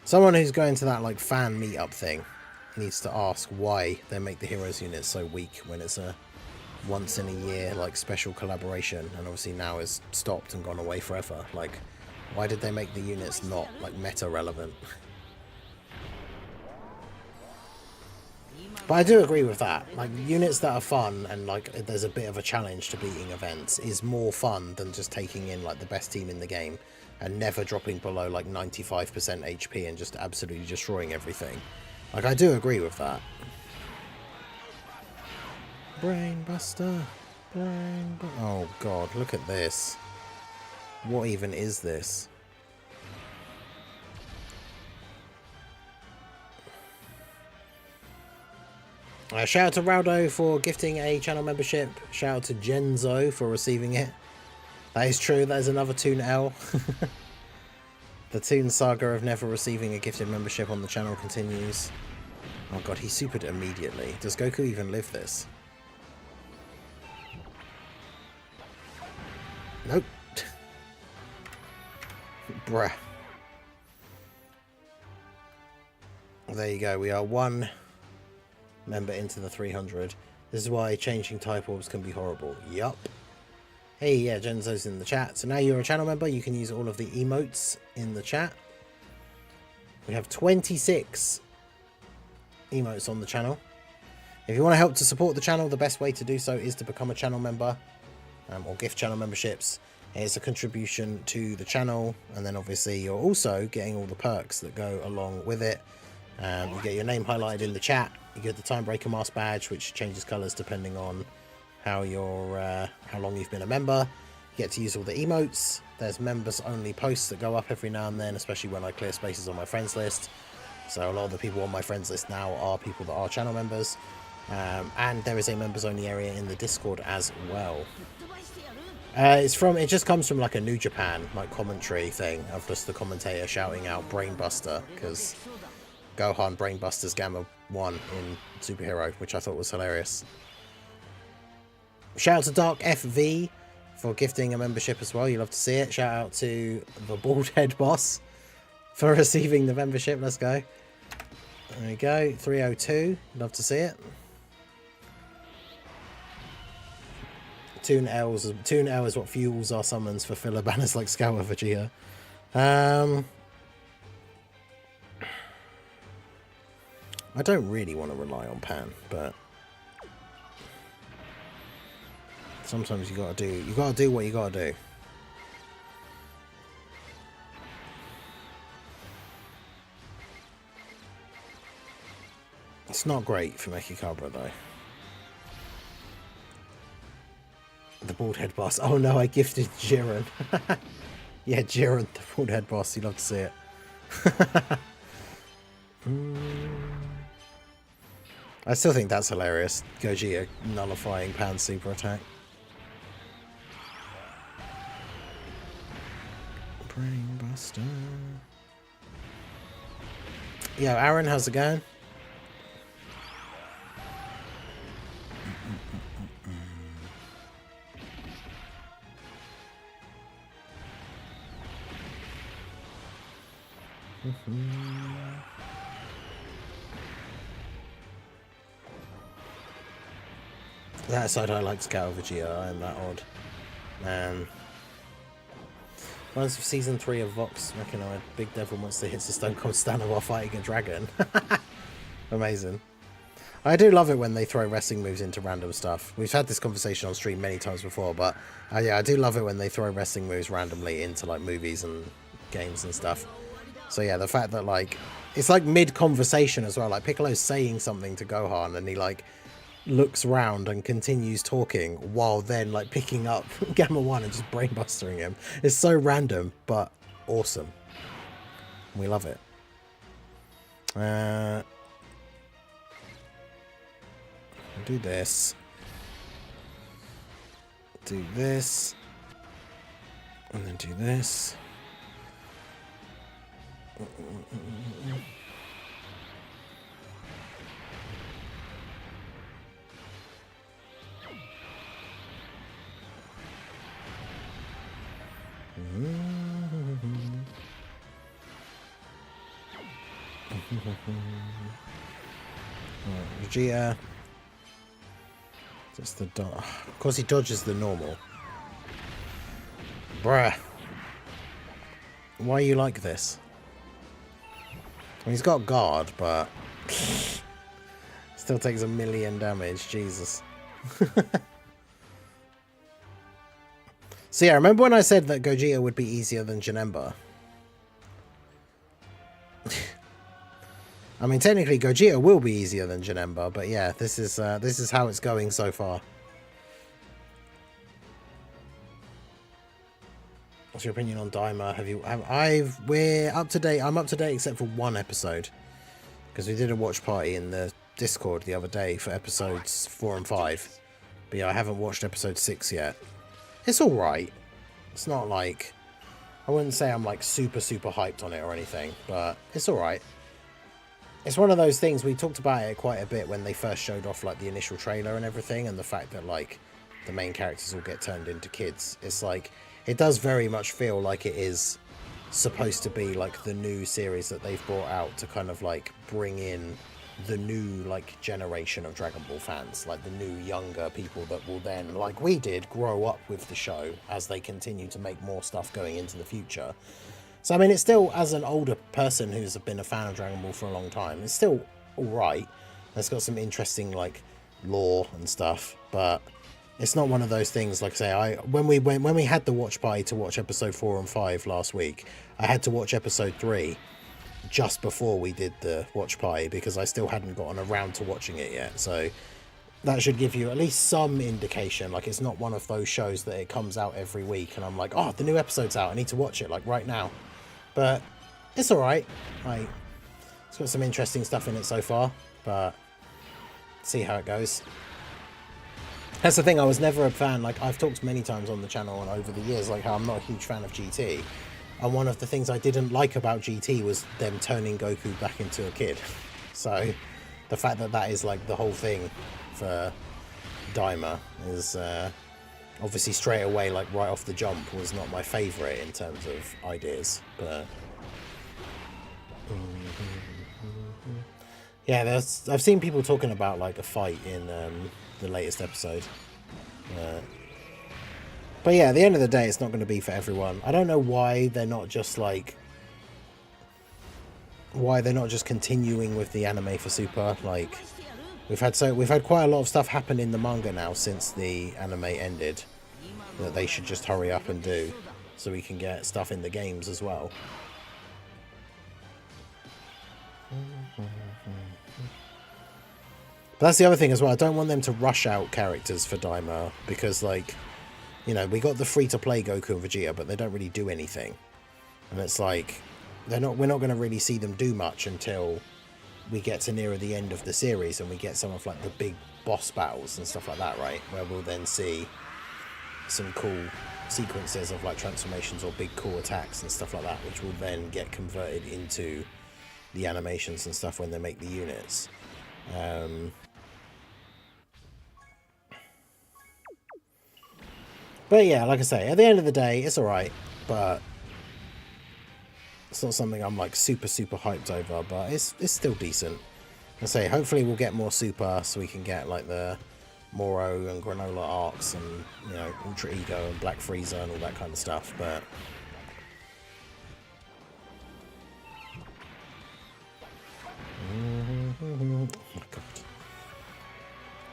Someone who's going to that like fan meetup thing needs to ask why they make the heroes unit so weak when it's a once in a year like special collaboration, and obviously now is stopped and gone away forever. Like, why did they make the units not like meta relevant? But I do agree with that. Like, units that are fun and like there's a bit of a challenge to beating events is more fun than just taking in like the best team in the game and never dropping below like 95% HP and just absolutely destroying everything. Like, I do agree with that. Brainbuster. Oh god, look at this. What even is this? Shout out to Raldo for gifting a channel membership. Shout out to Genzo for receiving it. That is true, that is another Toon L. The Toon saga of never receiving a gifted membership on the channel continues. Oh god, he supered immediately. Does Goku even live this? Nope. Bruh. There you go, we are 1 member into the 300. This is why changing type orbs can be horrible. Yup. Hey, yeah, Genzo's in the chat. So now you're a channel member, you can use all of the emotes in the chat. We have 26 emotes on the channel. If you want to help to support the channel, the best way to do so is to become a channel member or gift channel memberships. It's a contribution to the channel, and then obviously you're also getting all the perks that go along with it. You get your name highlighted in the chat. You get the Timebreaker mask badge, which changes colours depending on how long you've been a member. You get to use all the emotes. There's members only posts that go up every now and then, especially when I clear spaces on my friends list. So a lot of the people on my friends list now are people that are channel members. And there is a members only area in the Discord as well. It just comes from like a New Japan like commentary thing of just the commentator shouting out Brainbuster, because Gohan Brainbusters Gamma 1 in Superhero, which I thought was hilarious. Shout out to Dark FV for gifting a membership as well. You love to see it. Shout out to the Bald Head Boss for receiving the membership. Let's go. There we go. 302. Love to see it. Toon L is what fuels our summons for filler banners like Scout Vegeta. I don't really want to rely on Pan, but sometimes you gotta do what you gotta do. It's not great for Mechikabra though. The bald head boss. Oh no, I gifted Jiren. Yeah, Jiren, the bald head boss. You love to see it. I still think that's hilarious. Gogeta nullifying Pan's super attack. Brainbuster. Yo, Aaron, how's it going? That aside, I like Scout Vegeta. I am that odd. Reminds of season 3 of Vox Machina. Big Devil Monster hits the Stone Cold Stunner while fighting a dragon. Amazing. I do love it when they throw wrestling moves into random stuff. We've had this conversation on stream many times before, but yeah, I do love it when they throw wrestling moves randomly into like movies and games and stuff. So yeah, the fact that like it's like mid-conversation as well. Like Piccolo's saying something to Gohan and he like looks round and continues talking while then like picking up Gamma 1 and just brainbustering him. It's so random but awesome. We love it. Do this. Do this. And then do this. Vegeta. Just the dodge. Of course, he dodges the normal. Bruh. Why are you like this? I mean, he's got guard, but still takes 1,000,000 damage. Jesus. So yeah, remember when I said that Gogeta would be easier than Janemba? I mean, technically Gogeta will be easier than Janemba, but yeah, this is how it's going so far. What's your opinion on Daima? We're up to date. I'm up to date except for one episode, because we did a watch party in the Discord the other day for episodes 4 and 5. But yeah, I haven't watched episode 6 yet. It's all right. It's not like, I wouldn't say I'm like super hyped on it or anything, but it's all right. It's one of those things, we talked about it quite a bit when they first showed off like the initial trailer and everything, and the fact that like the main characters all get turned into kids. It's like, it does very much feel like it is supposed to be like the new series that they've brought out to kind of like bring in the new like generation of Dragon Ball fans, like the new younger people that will then, like we did, grow up with the show as they continue to make more stuff going into the future. So, I mean, it's still, as an older person who's been a fan of Dragon Ball for a long time, it's still alright. It's got some interesting like lore and stuff, but it's not one of those things. Like I say, when we had the watch party to watch episode 4 and 5 last week, I had to watch episode 3 just before we did the watch party because I still hadn't gotten around to watching it yet. So that should give you at least some indication. Like, it's not one of those shows that it comes out every week and I'm like, oh, the new episode's out, I need to watch it like right now. But it's all right. Like, it's got some interesting stuff in it so far, but see how it goes. That's the thing, I was never a fan. Like, I've talked many times on the channel and over the years, like how I'm not a huge fan of GT. And one of the things I didn't like about GT was them turning Goku back into a kid. So the fact that that is like the whole thing for Daima is obviously straight away, like right off the jump, was not my favourite in terms of ideas. But yeah, I've seen people talking about like a fight in the latest episode. But yeah, at the end of the day, it's not going to be for everyone. I don't know why they're not just like, continuing with the anime for Super. Like, we've had quite a lot of stuff happen in the manga now since the anime ended that they should just hurry up and do, so we can get stuff in the games as well. But that's the other thing as well. I don't want them to rush out characters for Daima because, like, you know, we got the free-to-play Goku and Vegeta, but they don't really do anything. And it's like, we're not going to really see them do much until we get to nearer the end of the series and we get some of, like, the big boss battles and stuff like that, right? Where we'll then see some cool sequences of, like, transformations or big cool attacks and stuff like that, which will then get converted into the animations and stuff when they make the units. But yeah, like I say, at the end of the day, it's alright, but it's not something I'm like super hyped over, but it's still decent. I say, hopefully we'll get more Super so we can get like the Moro and Granola arcs and, you know, Ultra Ego and Black Frieza and all that kind of stuff, but oh my god.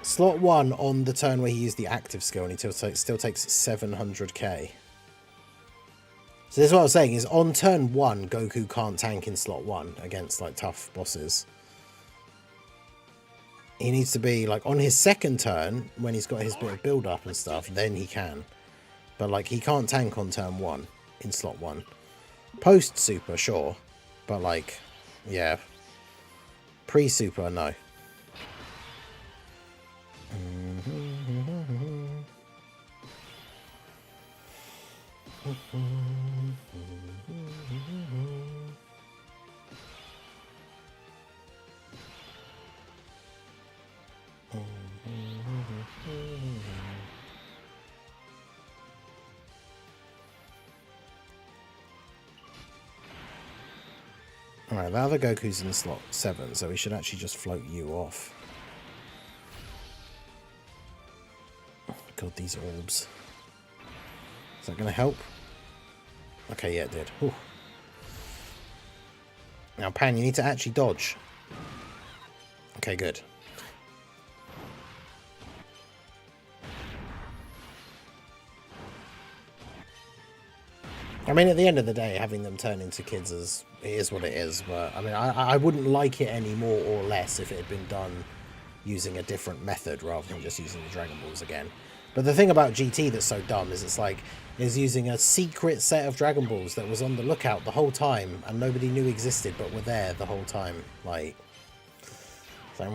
Slot 1 on the turn where he used the active skill and he still takes 700k. So this is what I was saying, is on turn 1, Goku can't tank in slot 1 against like tough bosses. He needs to be like on his second turn, when he's got his bit of build up and stuff, then he can. But like, he can't tank on turn 1 in slot 1. Post Super, sure. But like, yeah. Pre-Super, no. Alright, the other Goku's in slot 7, so we should actually just float you off. Oh god, these orbs. Is that going to help? Okay, yeah, it did. Whew. Now, Pan, you need to actually dodge. Okay, good. I mean, at the end of the day, having them turn into kids is what it is. But I mean, I wouldn't like it any more or less if it had been done using a different method rather than just using the Dragon Balls again. But the thing about GT that's so dumb is it's using a secret set of Dragon Balls that was on the lookout the whole time and nobody knew existed but were there the whole time. Like, so,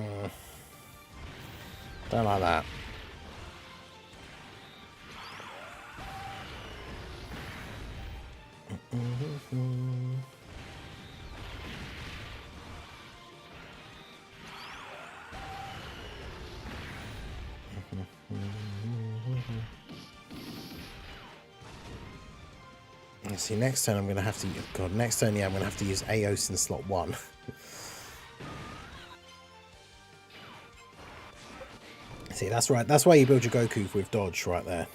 don't like that. See, next turn I'm going to have to... God, next turn, yeah, I'm going to have to use Aos in slot 1. See, that's right. That's why you build your Goku with dodge right there.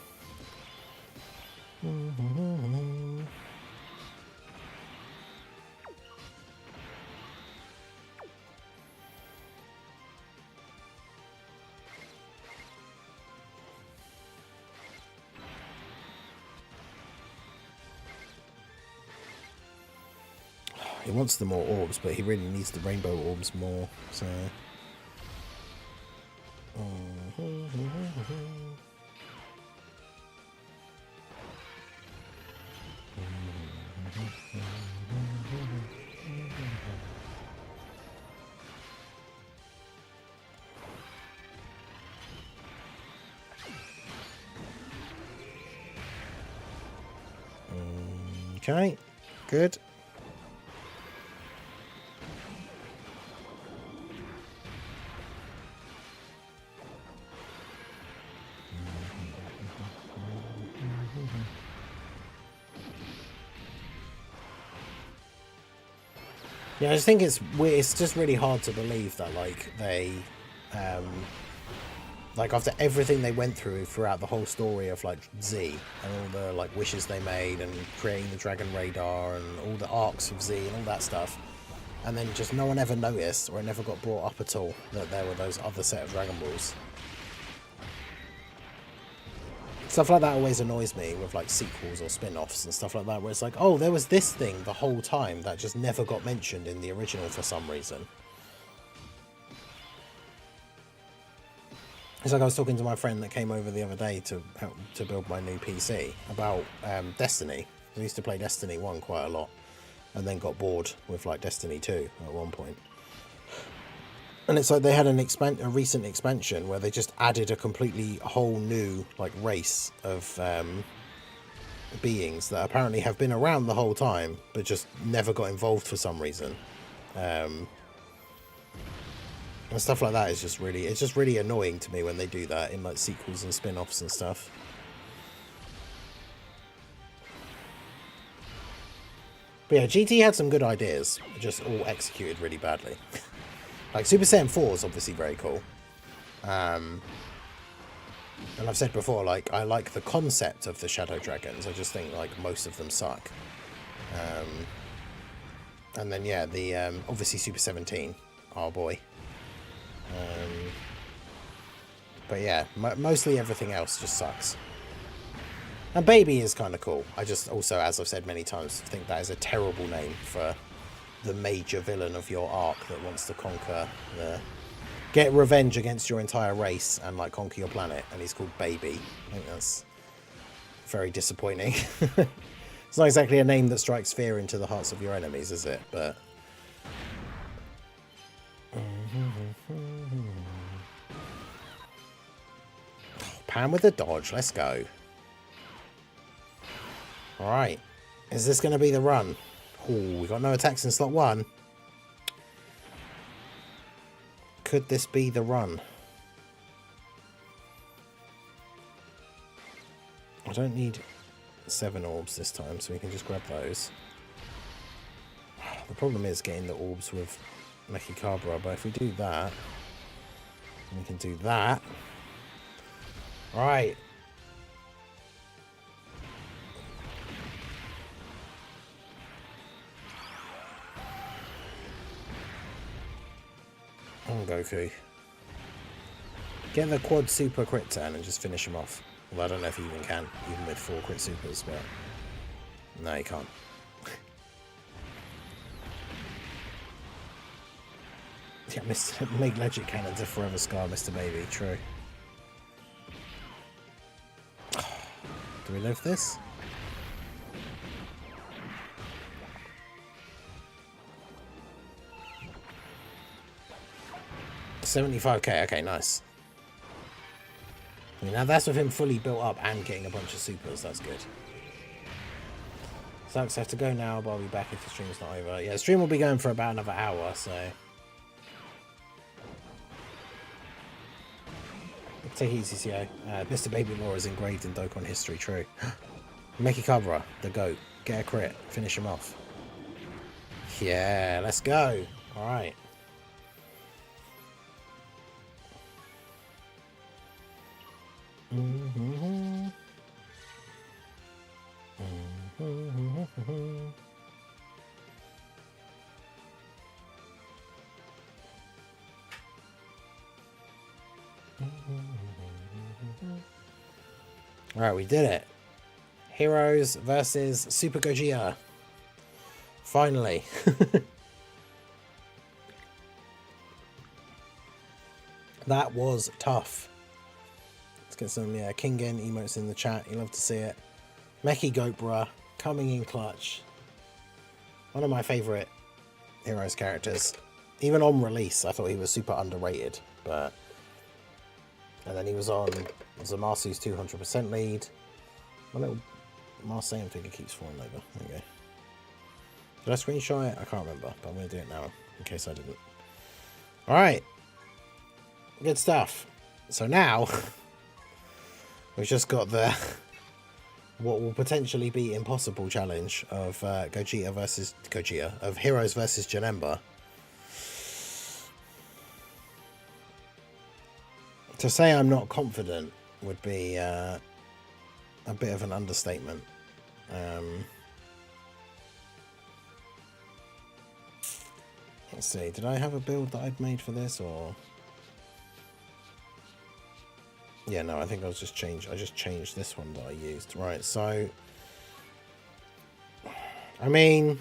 He wants the more orbs, but he really needs the rainbow orbs more, so... Okay, good. Yeah, I just think it's weird. It's just really hard to believe that, like, they, like, after everything they went throughout the whole story of, like, Z and all the, like, wishes they made and creating the Dragon Radar and all the arcs of Z and all that stuff, and then just no one ever noticed, or it never got brought up at all, that there were those other set of Dragon Balls. Stuff like that always annoys me with, like, sequels or spin-offs and stuff like that, where it's like, oh, there was this thing the whole time that just never got mentioned in the original for some reason. It's like I was talking to my friend that came over the other day to help to build my new PC about Destiny. I used to play Destiny 1 quite a lot, and then got bored with, like, Destiny 2 at one point. And it's like they had a recent expansion where they just added a completely whole new, like, race of beings that apparently have been around the whole time, but just never got involved for some reason. And stuff like that is just really, it's just really annoying to me when they do that in, like, sequels and spin-offs and stuff. But yeah, GT had some good ideas, just all executed really badly. Like, Super Saiyan 4 is obviously very cool. And I've said before, like, I like the concept of the Shadow Dragons. I just think, like, most of them suck. And then, yeah, the obviously Super 17, our boy. But yeah, mostly everything else just sucks. And Baby is kind of cool. I just also, as I've said many times, think that is a terrible name for the major villain of your arc that wants to conquer get revenge against your entire race and, like, conquer your planet, and he's called Baby. I think that's very disappointing. It's not exactly a name that strikes fear into the hearts of your enemies, is it? But Pan with the dodge, let's go. Alright, is this going to be the run? Oh, we got no attacks in slot 1. Could this be the run? I don't need 7 orbs this time, so we can just grab those. The problem is getting the orbs with Mechikabra, but if we do that, we can do that. Right. On Goku. Get the quad super crit turn and just finish him off. Well, I don't know if you even can, even with 4 crit supers, but no, you can't. Yeah, make Legit Cannon to forever scar Mr. Baby, true. Do we live this? $75k, okay, nice. Now that's with him fully built up and getting a bunch of supers, that's good. Sucks, I have to go now, but I'll be back if the stream's not over. Yeah, the stream will be going for about another hour, so... Take it easy, CO. Mr. Baby Law is engraved in Dokkan history, true. Mechikabra, the GOAT. Get a crit, finish him off. Yeah, let's go. Alright. Alright, we did it. Heroes versus Super Gogeta. Finally. That was tough. Let's get some Kingen emotes in the chat. You love to see it. Meki Gopra coming in clutch. One of my favourite Heroes characters. Even on release, I thought he was super underrated. And then he was on Zamasu's 200% lead. My little Marseillan figure keeps falling over. There you go. Did I screenshot it? I can't remember, but I'm going to do it now in case I didn't. Alright. Good stuff. So now, we've just got the what will potentially be impossible challenge of Gogeta versus Gogeta, of Heroes versus Janemba. To say I'm not confident would be a bit of an understatement. Let's see, did I have a build that I'd made for this, or... Yeah, no, I think I just changed this one that I used. Right, so... I mean...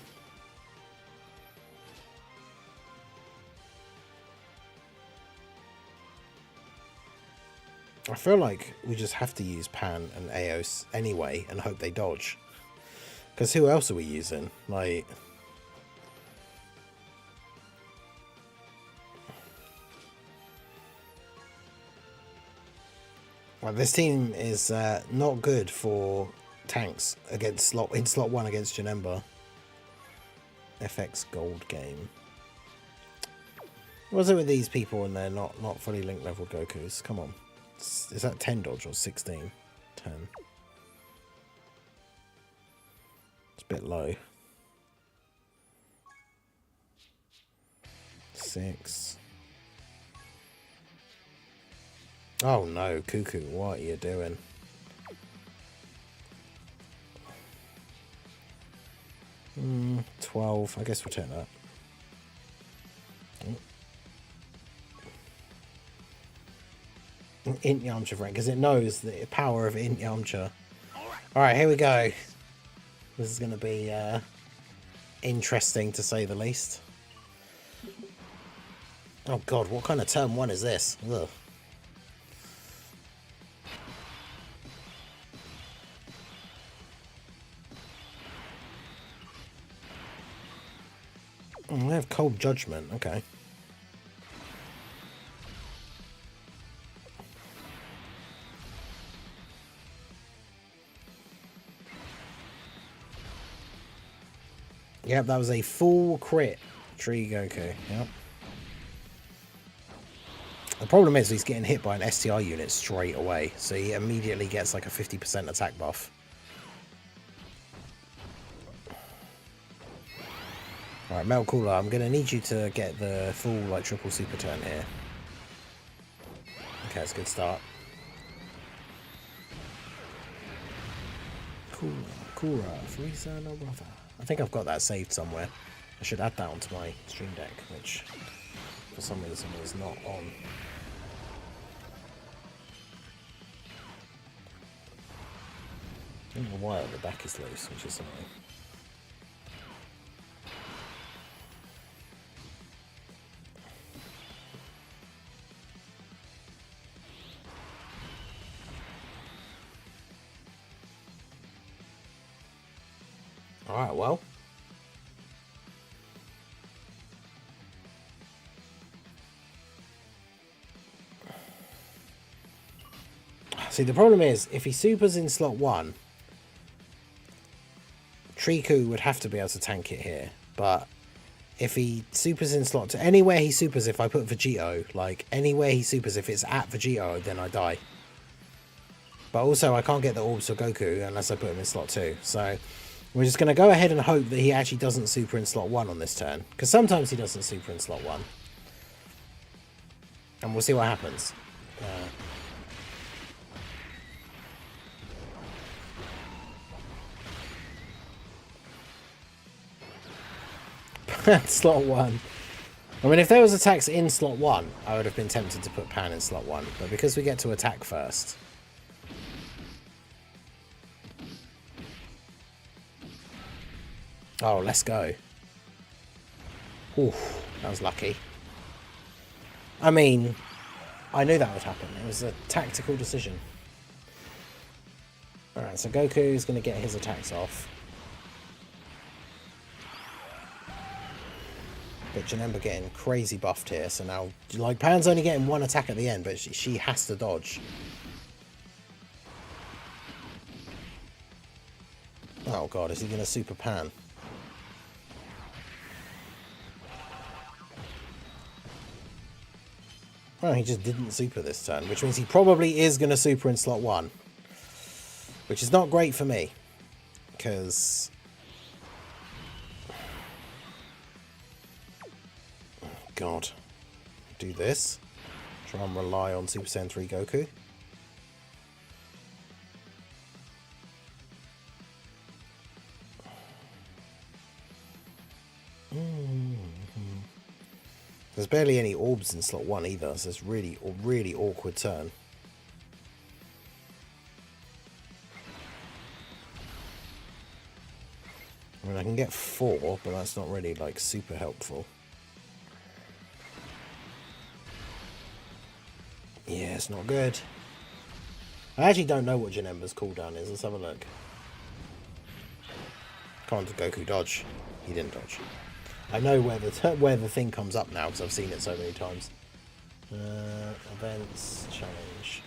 I feel like we just have to use Pan and Eos anyway and hope they dodge. Because who else are we using? Like... Well, this team is not good for tanks against in slot 1 against Janemba. FX Gold game. What was it with these people and they're not fully linked level Gokus? Come on. Is that 10 dodge or 16? 10. It's a bit low. 6. Oh no, Cuckoo, what are you doing? Hmm, 12. I guess we'll take that. Int Yamcha rank, because it knows the power of Int Yamcha. Alright, here we go. This is going to be interesting to say the least. Oh god, what kind of turn 1 is this? Ugh. I have Cold Judgment, okay. Yep, that was a full crit Tree Goku, yep. The problem is he's getting hit by an STI unit straight away, so he immediately gets like a 50% attack buff. Alright, Mel Cooler, I'm going to need you to get the full like triple super turn here. Okay, that's a good start. Cooler, Frieza, no brother. I think I've got that saved somewhere. I should add that onto my stream deck, which for some reason is not on. I don't know why the back is loose, which is annoying. Alright, well. See, the problem is, if he supers in slot 1, Triku would have to be able to tank it here. But if he supers in slot 2, anywhere he supers, if I put Vegito, like, anywhere he supers, if it's at Vegito, then I die. But also, I can't get the orbs for Goku unless I put him in slot 2. So, we're just going to go ahead and hope that he actually doesn't super in slot 1 on this turn. Because sometimes he doesn't super in slot 1. And we'll see what happens. Slot 1. I mean, if there was attacks in slot 1, I would have been tempted to put Pan in slot 1. But because we get to attack first... Oh, let's go. Oof, that was lucky. I mean, I knew that would happen. It was a tactical decision. Alright, so Goku is going to get his attacks off. But Janemba getting crazy buffed here, so now, like, Pan's only getting one attack at the end, but she has to dodge. Oh god, is he going to super Pan? Well, he just didn't super this turn, which means he probably is going to super in slot 1. Which is not great for me, because... Oh, God. Do this. Try and rely on Super Saiyan 3 Goku. There's barely any orbs in slot 1 either, so it's really awkward turn. I mean, I can get 4, but that's not really, like, super helpful. Yeah, it's not good. I actually don't know what Janemba's cooldown is. Let's have a look. Come on, to Goku, dodge. He didn't dodge. I know where the thing comes up now because I've seen it so many times. Events, challenge.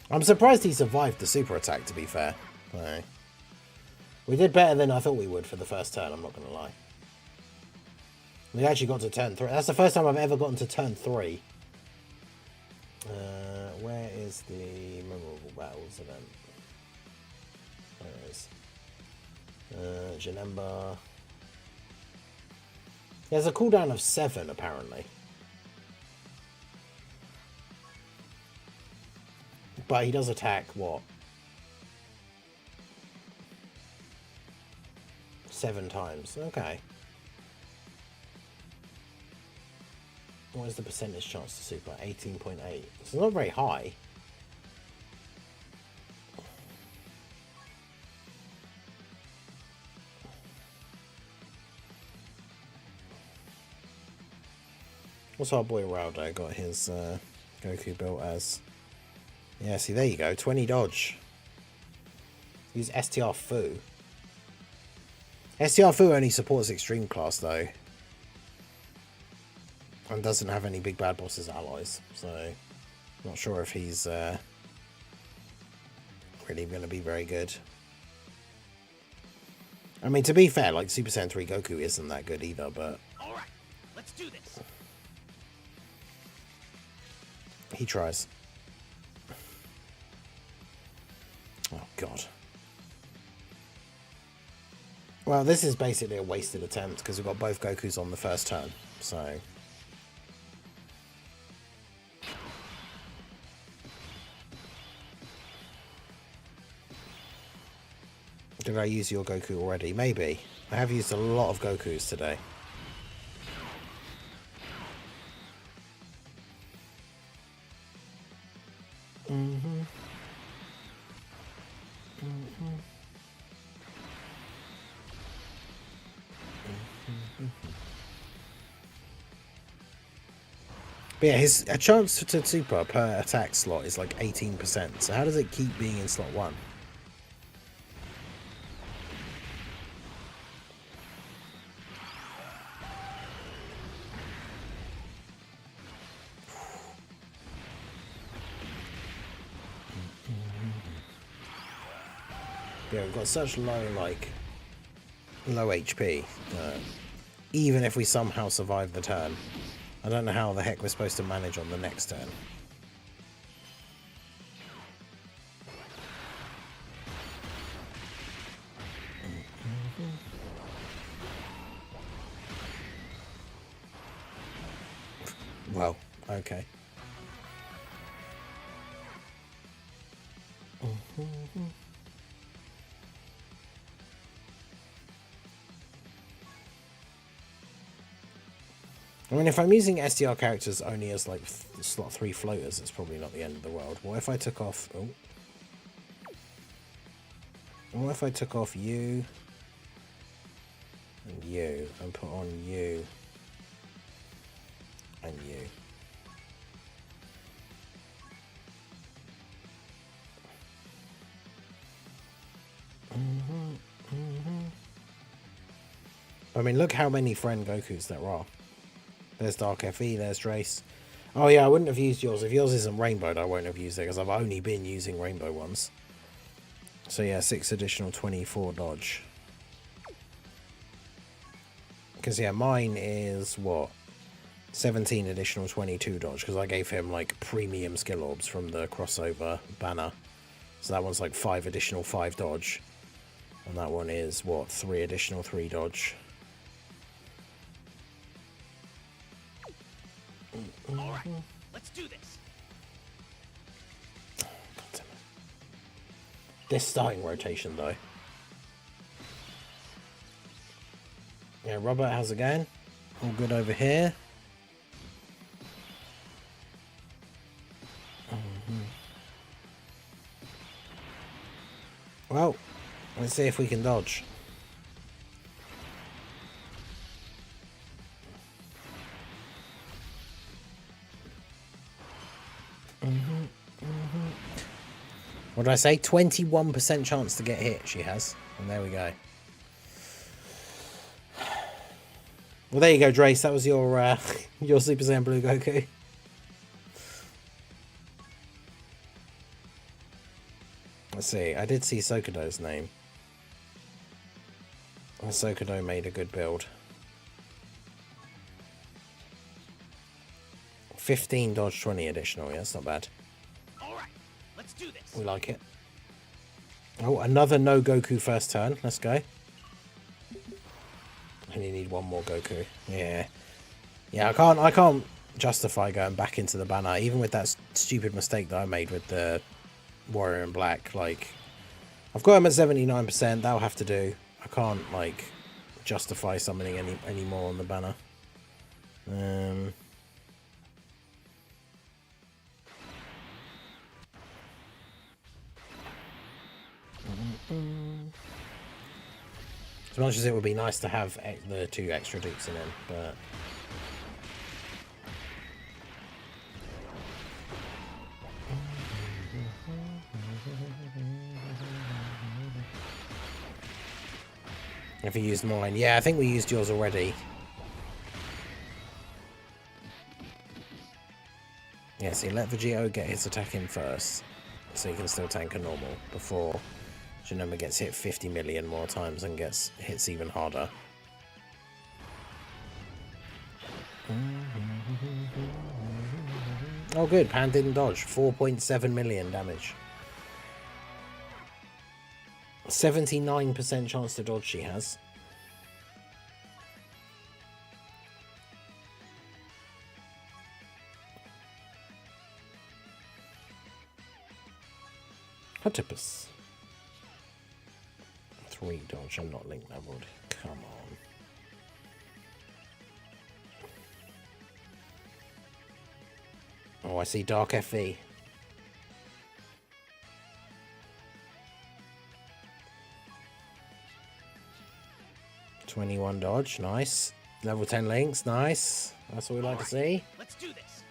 I'm surprised he survived the super attack, to be fair. No. We did better than I thought we would for the first turn, I'm not going to lie. We actually got to turn 3. That's the first time I've ever gotten to turn 3. Where is the memorable battles event? There it is. Janemba. There's a cooldown of 7, apparently. But he does attack, what? 7 times. Okay. What is the percentage chance to super? 18.8. It's not very high. What's our boy Raldo got his Goku built as? Yeah, see, there you go. 20 dodge. Use STR Fu. STR Fu only supports extreme class, though. And doesn't have any big bad bosses allies. So, not sure if he's really going to be very good. I mean, to be fair, like, Super Saiyan 3 Goku isn't that good either, but... Alright, let's do this. He tries. Oh, God. Well, this is basically a wasted attempt, because we've got both Gokus on the first turn, so... Did I use your Goku already? Maybe. I have used a lot of Gokus today. But yeah, a chance to super per attack slot is like 18%. So how does it keep being in slot 1? Yeah, we've got such low HP. Even if we somehow survive the turn, I don't know how the heck we're supposed to manage on the next turn. Well, okay. I mean, if I'm using SDR characters only as, like, slot 3 floaters, it's probably not the end of the world. What if I took off... Oh. What if I took off you? And you. And put on you. And you. I mean, look how many friend Gokus there are. There's Dark FE, there's Drace. Oh yeah, I wouldn't have used yours. If yours isn't rainbowed, I won't have used it because I've only been using rainbow ones. So yeah, 6 additional 24 dodge. Because yeah, mine is what? 17 additional 22 dodge because I gave him like premium skill orbs from the crossover banner. So that one's like 5 additional 5 dodge. And that one is what? 3 additional 3 dodge. Alright, let's do this. God damn it. This starting rotation though. Yeah, Robert, how's it going? All good over here. Well, let's see if we can dodge. What did I say? 21% chance to get hit she has. And there we go. Well, there you go, Drace. That was your your Super Saiyan Blue Goku. Let's see. I did see Sokodo's name. And Sokodo made a good build. 15 dodge, 20 additional. Yeah, that's not bad. All right, let's do this. We like it. Oh, another no Goku first turn. Let's go. And you need one more Goku. Yeah. Yeah, I can't justify going back into the banner, even with that stupid mistake that I made with the Warrior in Black. Like, I've got him at 79%. That'll have to do. I can't, like, justify summoning any more on the banner. As much as it would be nice to have the 2 extra dukes in him, but... If you used mine. Yeah, I think we used yours already. Yeah, see, let Vegeta get his attack in first, so he can still tank a normal before Janemba gets hit 50 million more times and hits even harder. Oh good, Pan didn't dodge. 4.7 million damage. 79% chance to dodge she has. Hotipus. 3 dodge, I'm not link leveled. Come on. Oh, I see Dark FE. $21 dodge, nice. Level 10 links, nice. That's what we like to see. Let's do this.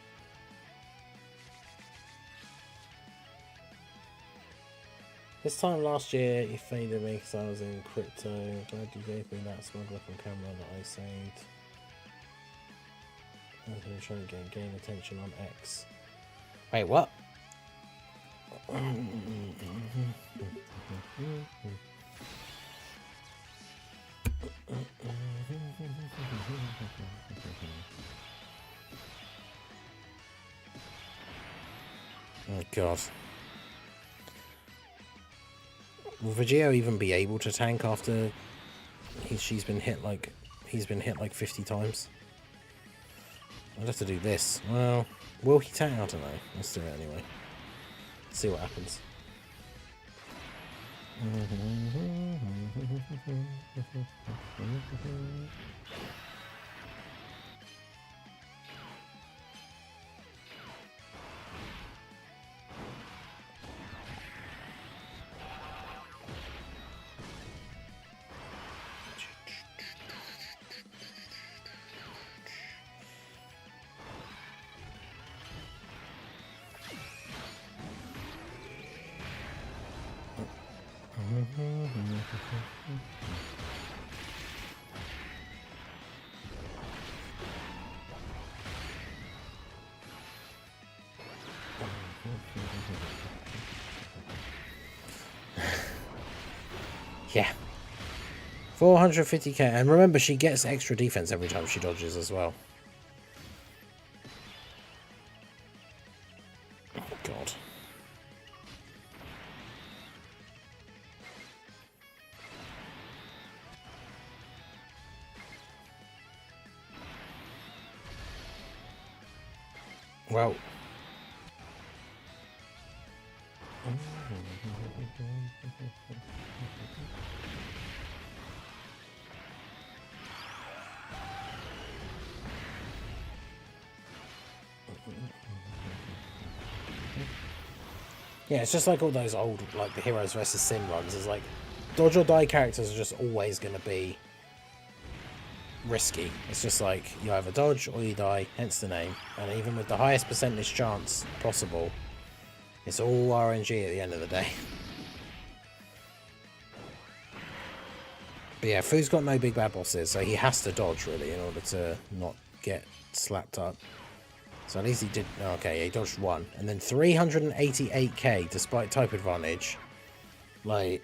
This time last year, you faded me because I was in crypto. Glad you gave me that smuggler from camera that I saved. I was going to try and gain attention on X. Wait, what? Oh god. Will Vegeta even be able to tank after he's been hit like 50 times? I'd have to do this. Well, will he tank? I don't know. Let's do it anyway. See what happens. Yeah. 450k. And remember, she gets extra defense every time she dodges as well. Oh, God. Well. Yeah, it's just like all those old, like the Heroes versus Sin runs. It's like, dodge or die characters are just always going to be risky. It's just like, you either dodge or you die, hence the name. And even with the highest percentage chance possible, it's all RNG at the end of the day. But yeah, Fu's got no big bad bosses, so he has to dodge, really, in order to not get slapped up. So at least he did... Okay, yeah, he dodged one. And then 388k, despite type advantage. Like...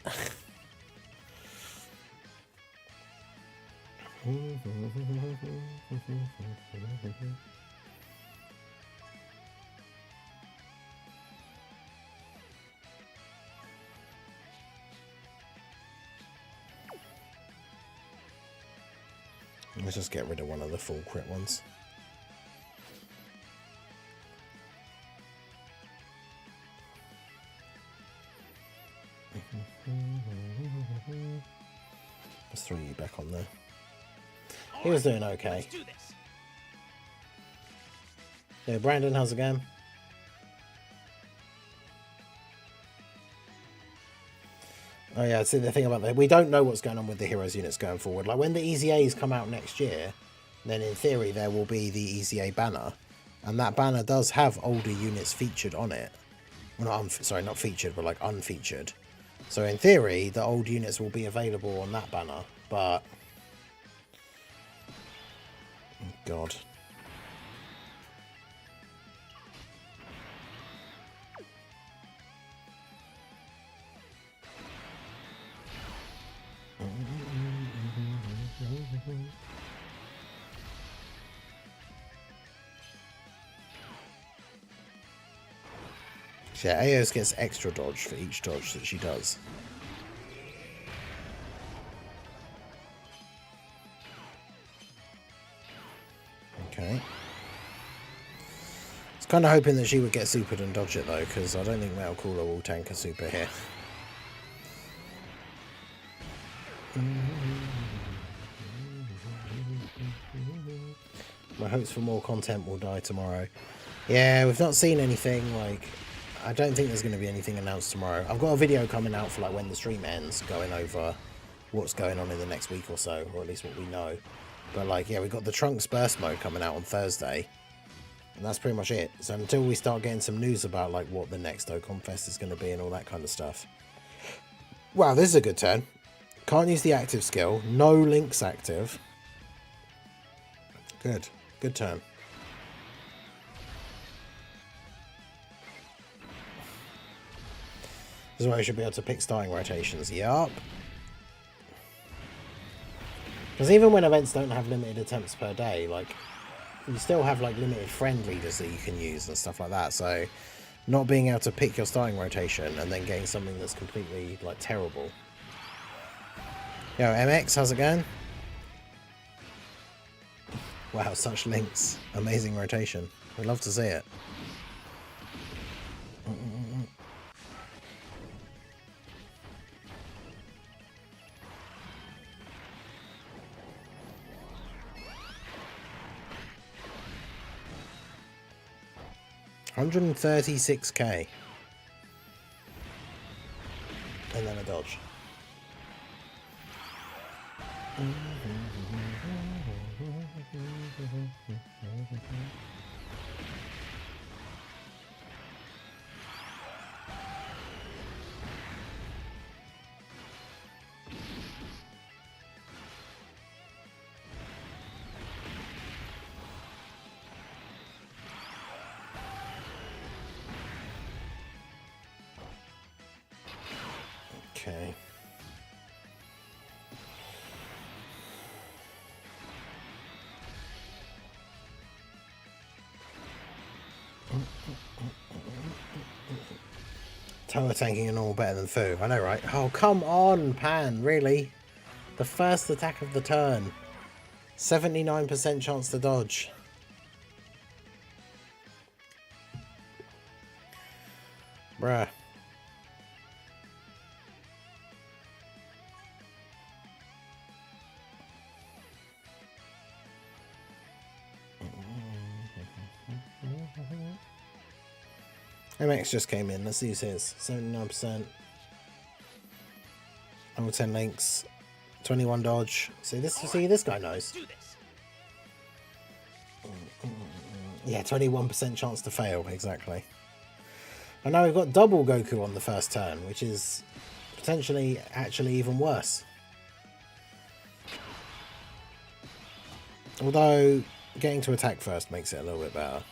Let's just get rid of one of the full crit ones. Let's throw you back on there. He was doing okay. Yeah, Brandon, how's it going? Oh yeah, see the thing about that, we don't know what's going on with the Heroes units going forward. Like when the EZAs come out next year, then in theory there will be the EZA banner, and that banner does have older units featured on it. Well, not featured, but like unfeatured. So in theory, the old units will be available on that banner, but... Oh, God. Yeah, Aos gets extra dodge for each dodge that she does. Okay. I was kind of hoping that she would get supered and dodge it though, because I don't think Metal Cooler will tank a super here. My hopes for more content will die tomorrow. Yeah, we've not seen anything, like... I don't think there's going to be anything announced tomorrow. I've got a video coming out for like when the stream ends, going over what's going on in the next week or so, or at least what we know. But like, yeah, we've got the Trunks Burst mode coming out on Thursday, and that's pretty much it. So until we start getting some news about like what the next Dokkan Fest is going to be and all that kind of stuff. Wow, this is a good turn. Can't use the active skill. No links active. Good. Good turn. This is where I should be able to pick starting rotations. Yup. Because even when events don't have limited attempts per day, like, you still have, like, limited friend leaders that you can use and stuff like that. So, not being able to pick your starting rotation and then getting something that's completely, like, terrible. Yo, MX, how's it going? Wow, such links. Amazing rotation. We'd love to see it. 136k. And then a dodge. Okay. Toa tanking and all better than Fu. I know, right? Oh, come on, Pan. Really? The first attack of the turn. 79% chance to dodge. Bruh. MX just came in. Let's use his. 79%. Level 10 links. 21 dodge. See this guy knows. Yeah, 21% chance to fail, exactly. And now we've got double Goku on the first turn, which is potentially actually even worse. Although getting to attack first makes it a little bit better.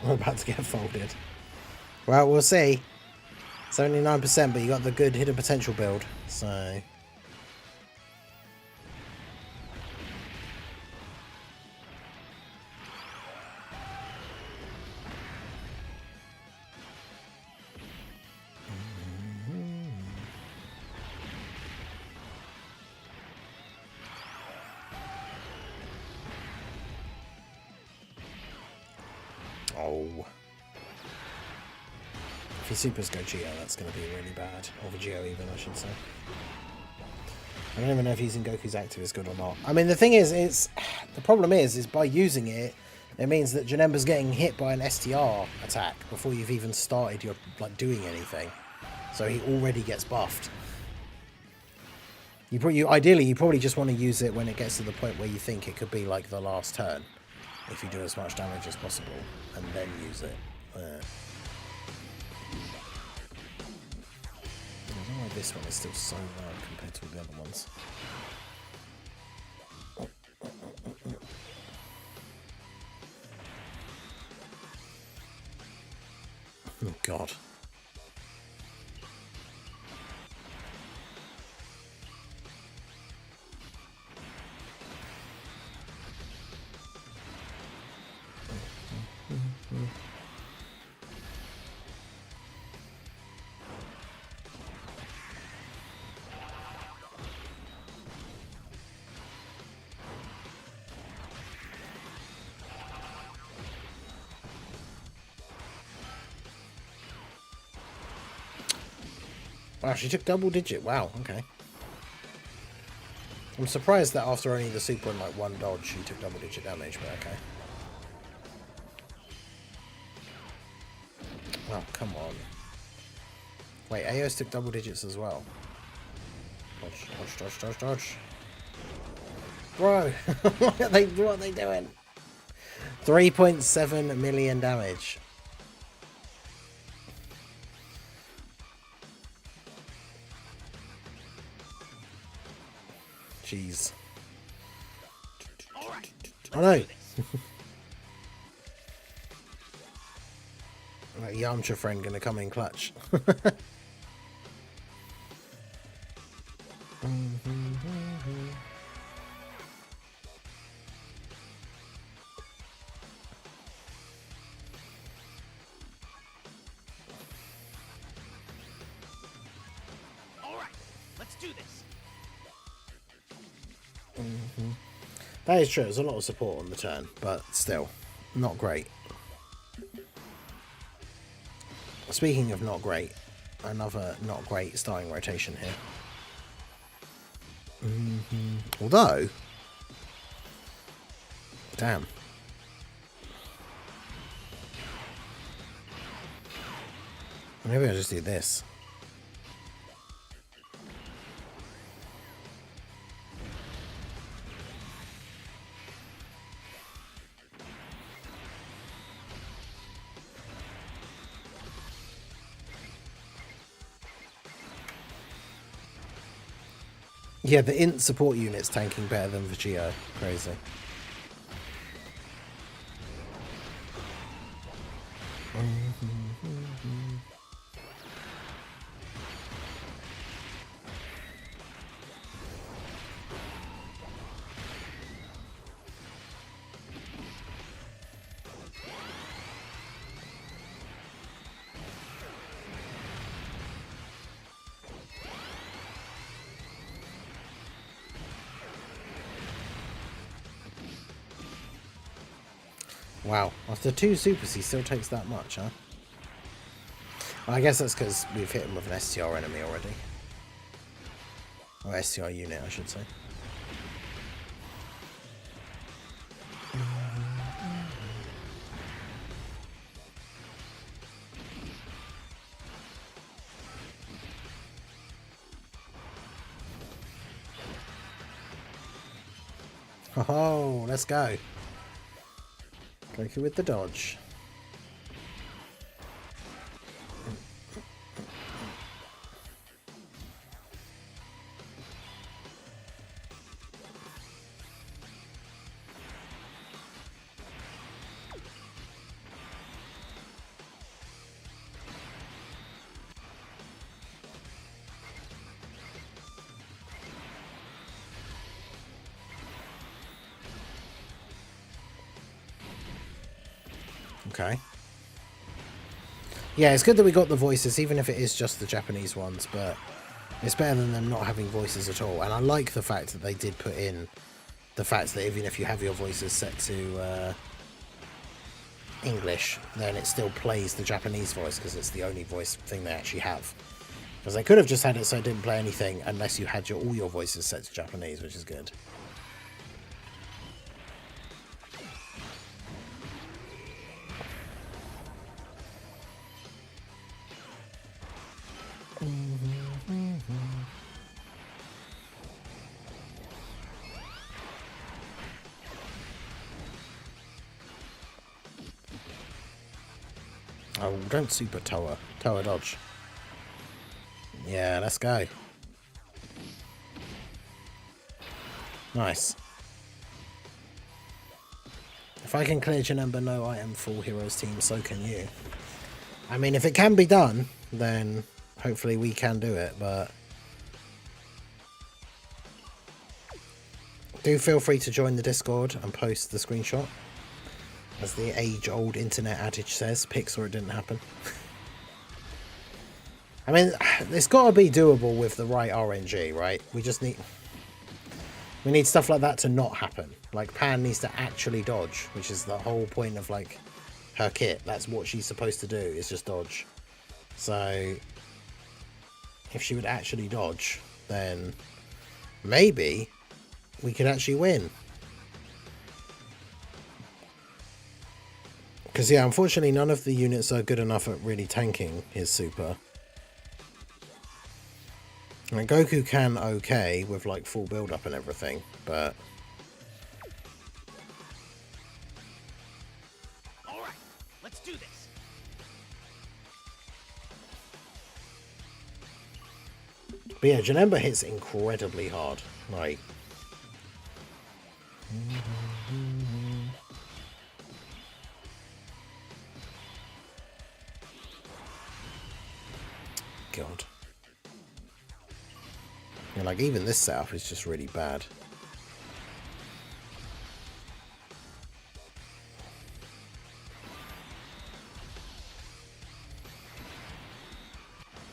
I'm about to get folded. Well, we'll see. 79%, but you got the good hidden potential build, so... Oh. If he supers Gogeta, that's going to be really bad. Or Vegeta even, I should say. I don't even know if using Goku's active is good or not. I mean, the thing is, the problem is by using it, it means that Janemba's getting hit by an STR attack before you've even started your doing anything. So he already gets buffed. Ideally, you probably just want to use it when it gets to the point where you think it could be like the last turn. If you do as much damage as possible, and then use it. I don't know why this one is still so loud compared to all the other ones. Oh god. Wow, she took double digit. Wow, okay. I'm surprised that after only the super and like one dodge, she took double digit damage, but okay. Oh, come on. Wait, Aos took double digits as well. Dodge, dodge, dodge, dodge, dodge. Bro, what are they doing? 3.7 million damage. Jeez. Oh no! That Yamcha friend gonna come in clutch. Alright, let's do this. That is true, there's a lot of support on the turn, but still, not great. Speaking of not great, another not great starting rotation here. Although, damn. Maybe I'll just do this. Yeah, the int support unit's tanking better than Vegeta. Crazy. Wow, after 2 supers he still takes that much, huh? Well, I guess that's because we've hit him with an STR enemy already. Or STR unit, I should say. Oh, let's go. Goku with the dodge. Okay. Yeah, it's good that we got the voices, even if it is just the Japanese ones, but it's better than them not having voices at all. And I like the fact that they did put in the fact that even if you have your voices set to English, then it still plays the Japanese voice, because it's the only voice thing they actually have. Because they could have just had it so it didn't play anything unless you had all your voices set to Japanese, which is good. Oh, don't super Toa. Toa dodge. Yeah, let's go. Nice. If I can clear Janemba, no, I am full heroes team, so can you. I mean, if it can be done, then hopefully we can do it, but do feel free to join the Discord and post the screenshot. As the age-old internet adage says, pics or it didn't happen. I mean, it's got to be doable with the right RNG, right? We need stuff like that to not happen. Like, Pan needs to actually dodge, which is the whole point of, like, her kit. That's what she's supposed to do, is just dodge. So, if she would actually dodge, then maybe we could actually win. Because, yeah, unfortunately, none of the units are good enough at really tanking his super. I mean, Goku can okay with, like, full build-up and everything, but... Alright, let's do this. But yeah, Janemba hits incredibly hard. Like... God. And like, even this setup is just really bad.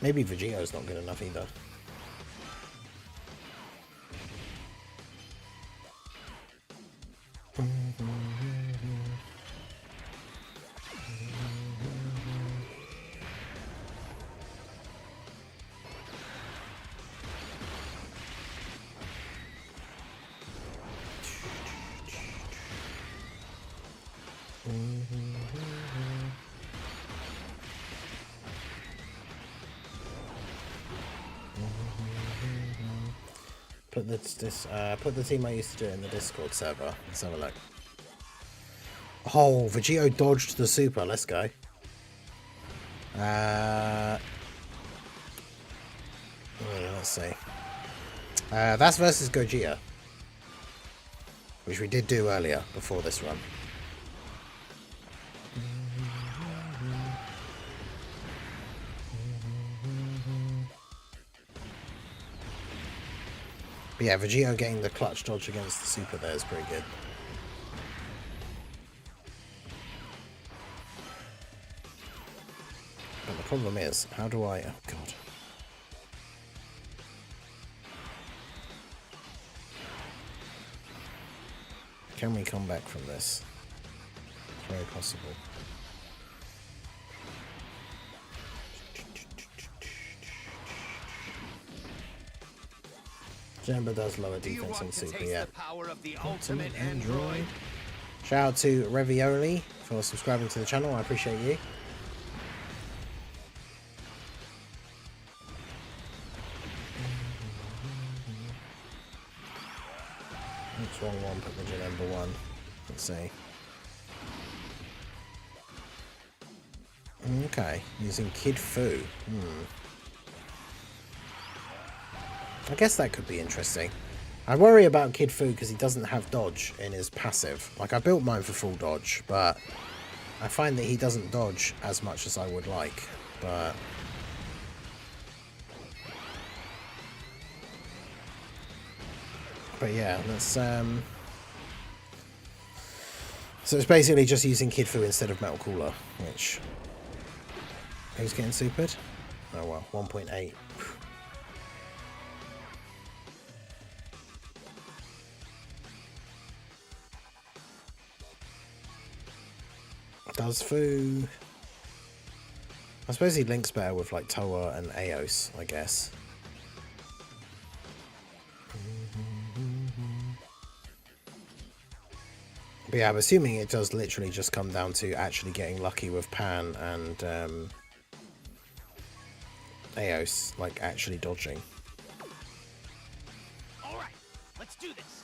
Maybe Vegeta's not good enough either. Put the team I used to do in the Discord server. Let's have a look. Oh, Vegeta dodged the super. Let's go. Let's see. That's versus Gogeta, which we did do earlier before this run. But yeah, Vegeta getting the clutch dodge against the super there is pretty good. But the problem is, how do I... Oh, God. Can we come back from this? Very possible. Janemba does lower defense on super, yeah. Ultimate Android. Shout out to Revioli for subscribing to the channel, I appreciate you. Oops, wrong one, put the Janemba one. Let's see. Okay, using Kid Fu. I guess that could be interesting. I worry about Kid Fu because he doesn't have dodge in his passive. Like, I built mine for full dodge, but I find that he doesn't dodge as much as I would like. But yeah, let's so it's basically just using Kid Fu instead of Metal Cooler, which... Who's getting supered? Oh well, 1.8. Does Fu... I suppose he links better with like Toa and Eos, I guess. But yeah, I'm assuming it does literally just come down to actually getting lucky with Pan and Eos, like actually dodging. Alright, let's do this.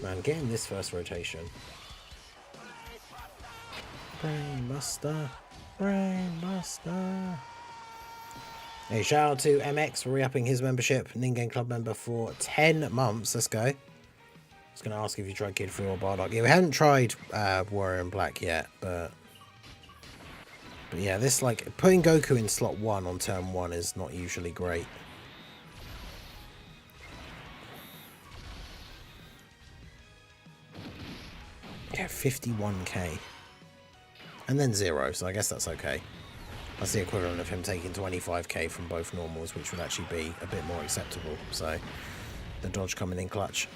Man, getting this first rotation. Brainbuster. Brainbuster. Hey, shout out to MX for re-upping his membership. An in-game club member for 10 months. Let's go. I was going to ask if you tried Kid Fu or Bardock. Yeah, we haven't tried Warrior in Black yet, but yeah, this, like, putting Goku in slot 1 on turn 1 is not usually great. Yeah, 51k. And then 0, so I guess that's okay. That's the equivalent of him taking 25k from both normals, which would actually be a bit more acceptable. So, the dodge coming in clutch.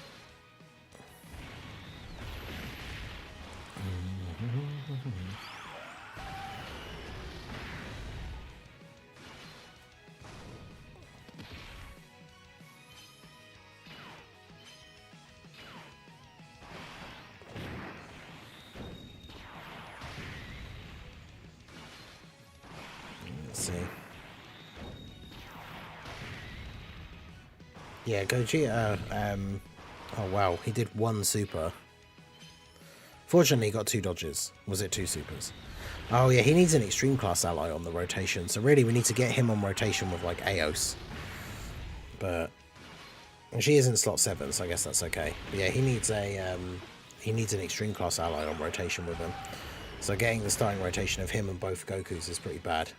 Let's see. Yeah, Gogeta, oh wow, he did 1 super. Fortunately, he got 2 dodges. Was it 2 supers? Oh yeah, he needs an extreme class ally on the rotation, so really we need to get him on rotation with like Eos. But she is in slot 7, so I guess that's okay. But yeah, he needs an extreme class ally on rotation with him. So getting the starting rotation of him and both Gokus is pretty bad.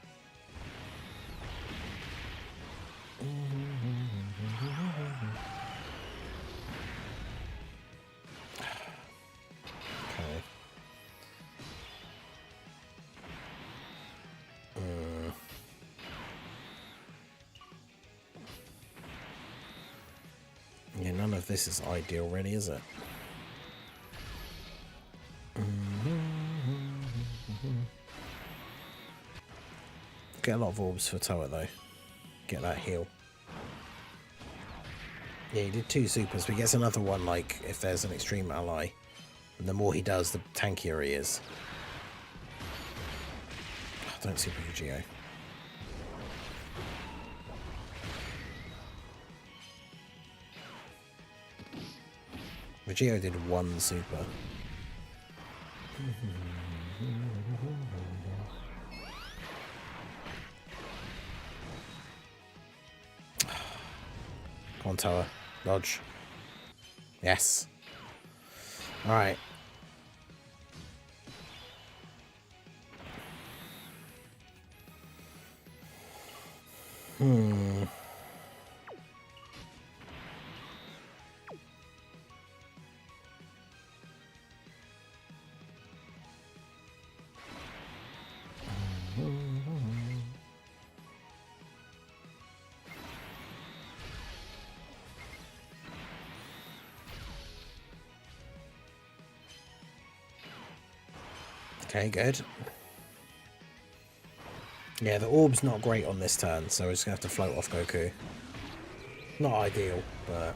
Yeah, none of this is ideal really, is it? Get a lot of orbs for Toa though. Get that heal. Yeah, he did 2 supers, but he gets another one like if there's an extreme ally. And the more he does, the tankier he is. Oh, don't super Geo. Vegeta did 1 super. Come on, Tower. Dodge. Yes. Alright. Okay, good. Yeah, the orb's not great on this turn, so we're just going to have to float off Goku. Not ideal, but...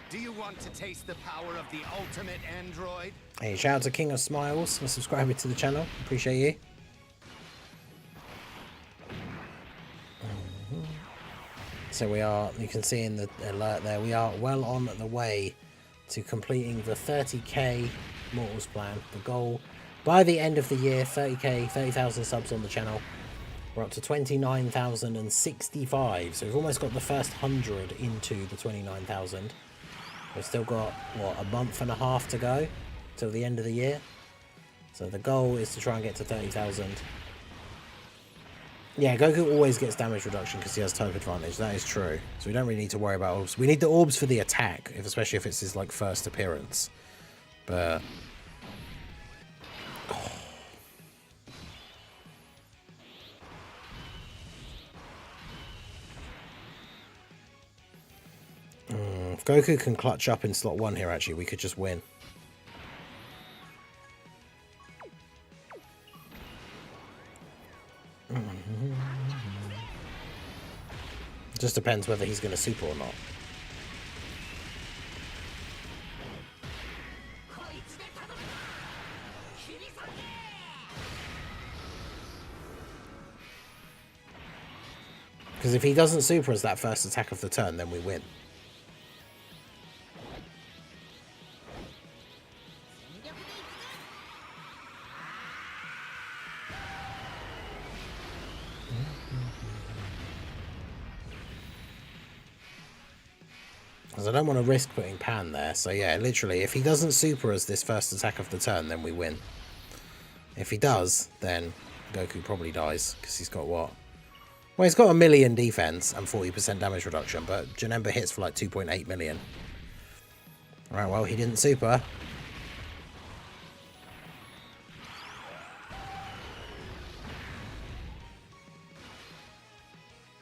Do you want to taste the power of the ultimate android? Hey, shout out to King of Smiles for subscribing to the channel. Appreciate you. So we are, you can see in the alert there, we are well on the way to completing the 30k Mortals plan. The goal by the end of the year, 30k, 30,000 subs on the channel. We're up to 29,065, so we've almost got the first 100 into the 29,000. We've still got, what, a month and a half to go till the end of the year. So the goal is to try and get to 30,000. Yeah, Goku always gets damage reduction because he has type advantage. That is true. So we don't really need to worry about orbs. We need the orbs for the attack, especially if it's his like first appearance. But if Goku can clutch up in slot 1 here, actually, we could just win. Just depends whether he's going to super or not. Because if he doesn't super as that first attack of the turn, then we win. Because I don't want to risk putting Pan there. So yeah, literally, if he doesn't super as this first attack of the turn, then we win. If he does, then Goku probably dies. Because he's got what? Well, he's got 1 million defense and 40% damage reduction. But Janemba hits for like 2.8 million. Alright, well, he didn't super.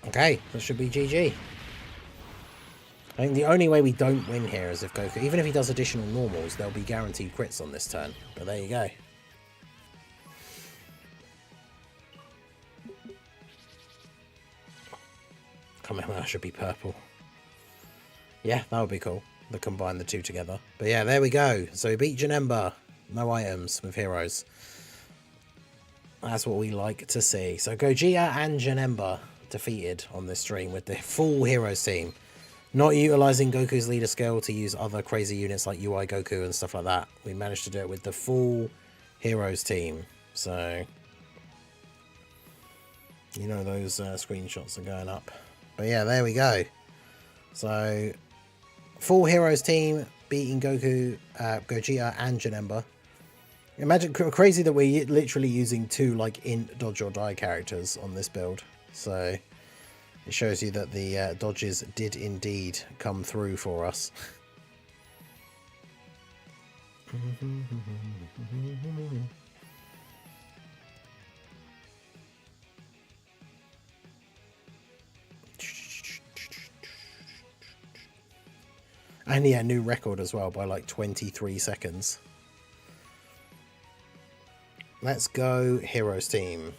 Okay, that should be GG. I think the only way we don't win here is if Goku, even if he does additional normals, there'll be guaranteed crits on this turn. But there you go. Kamehameha should be purple. Yeah, that would be cool. To combine the two together. But yeah, there we go. So we beat Janemba. No items with heroes. That's what we like to see. So Gogeta and Janemba defeated on this stream with the full heroes team. Not utilising Goku's leader skill to use other crazy units like UI Goku and stuff like that. We managed to do it with the full heroes team. So, you know those screenshots are going up. But yeah, there we go. So, full heroes team beating Goku, Gogeta and Janemba. Imagine, crazy that we're literally using 2 like int dodge or die characters on this build. So... it shows you that the dodges did indeed come through for us. And yeah, new record as well by like 23 seconds. Let's go Heroes team.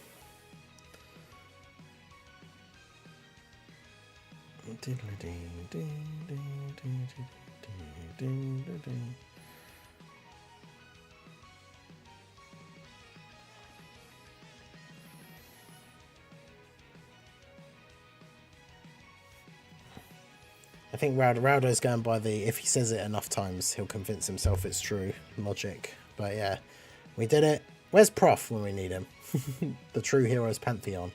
I think Rowdo's going by the, if he says it enough times, he'll convince himself it's true logic. But yeah, we did it. Where's Prof when we need him? The true heroes pantheon.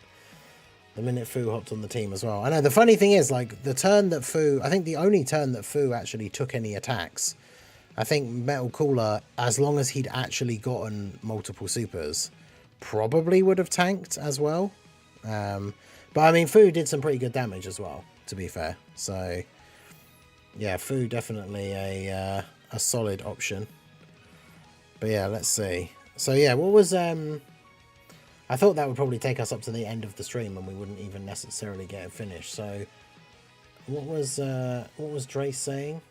The minute Fu hopped on the team as well. I know, the funny thing is, like, the turn that Fu, I think the only turn that Fu actually took any attacks, I think Metal Cooler, as long as he'd actually gotten multiple supers, probably would have tanked as well. But I mean, Fu did some pretty good damage as well, to be fair. So yeah, Fu definitely a solid option. But yeah, let's see. So yeah, what was I thought that would probably take us up to the end of the stream and we wouldn't even necessarily get it finished. So what was Dre saying?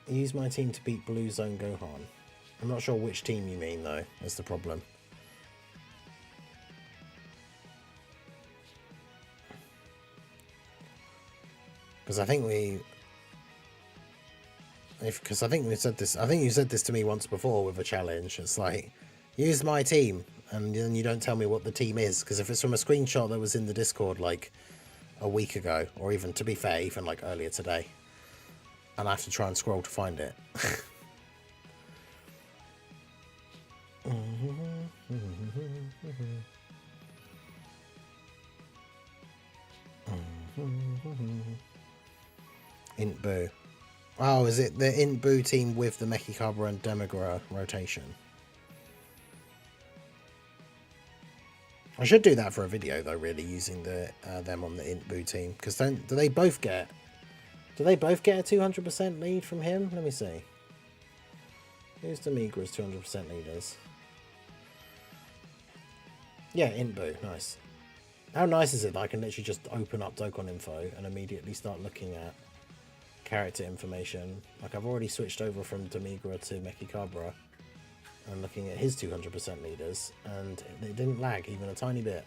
Use my team to beat Blue Zone Gohan. I'm not sure which team you mean though, is the problem. Because I think we said this, I think you said this to me once before with a challenge. It's like, use my team, and then you don't tell me what the team is. Because if it's from a screenshot that was in the Discord like a week ago, or even, to be fair, even like earlier today, and I have to try and scroll to find it. Int Boo. Oh, is it the Int Boo team with the Mechikabra and Demigorgon rotation? I should do that for a video though, really, using the them on the Int Boo team. Because do they both get a 200% lead from him? Let me see. Who's Demigra's 200% leaders? Yeah, Int Boo, nice. How nice is it that I can literally just open up Dokkan info and immediately start looking at character information? Like, I've already switched over from Demigra to Mechikabra and looking at his 200% leaders, and it didn't lag even a tiny bit.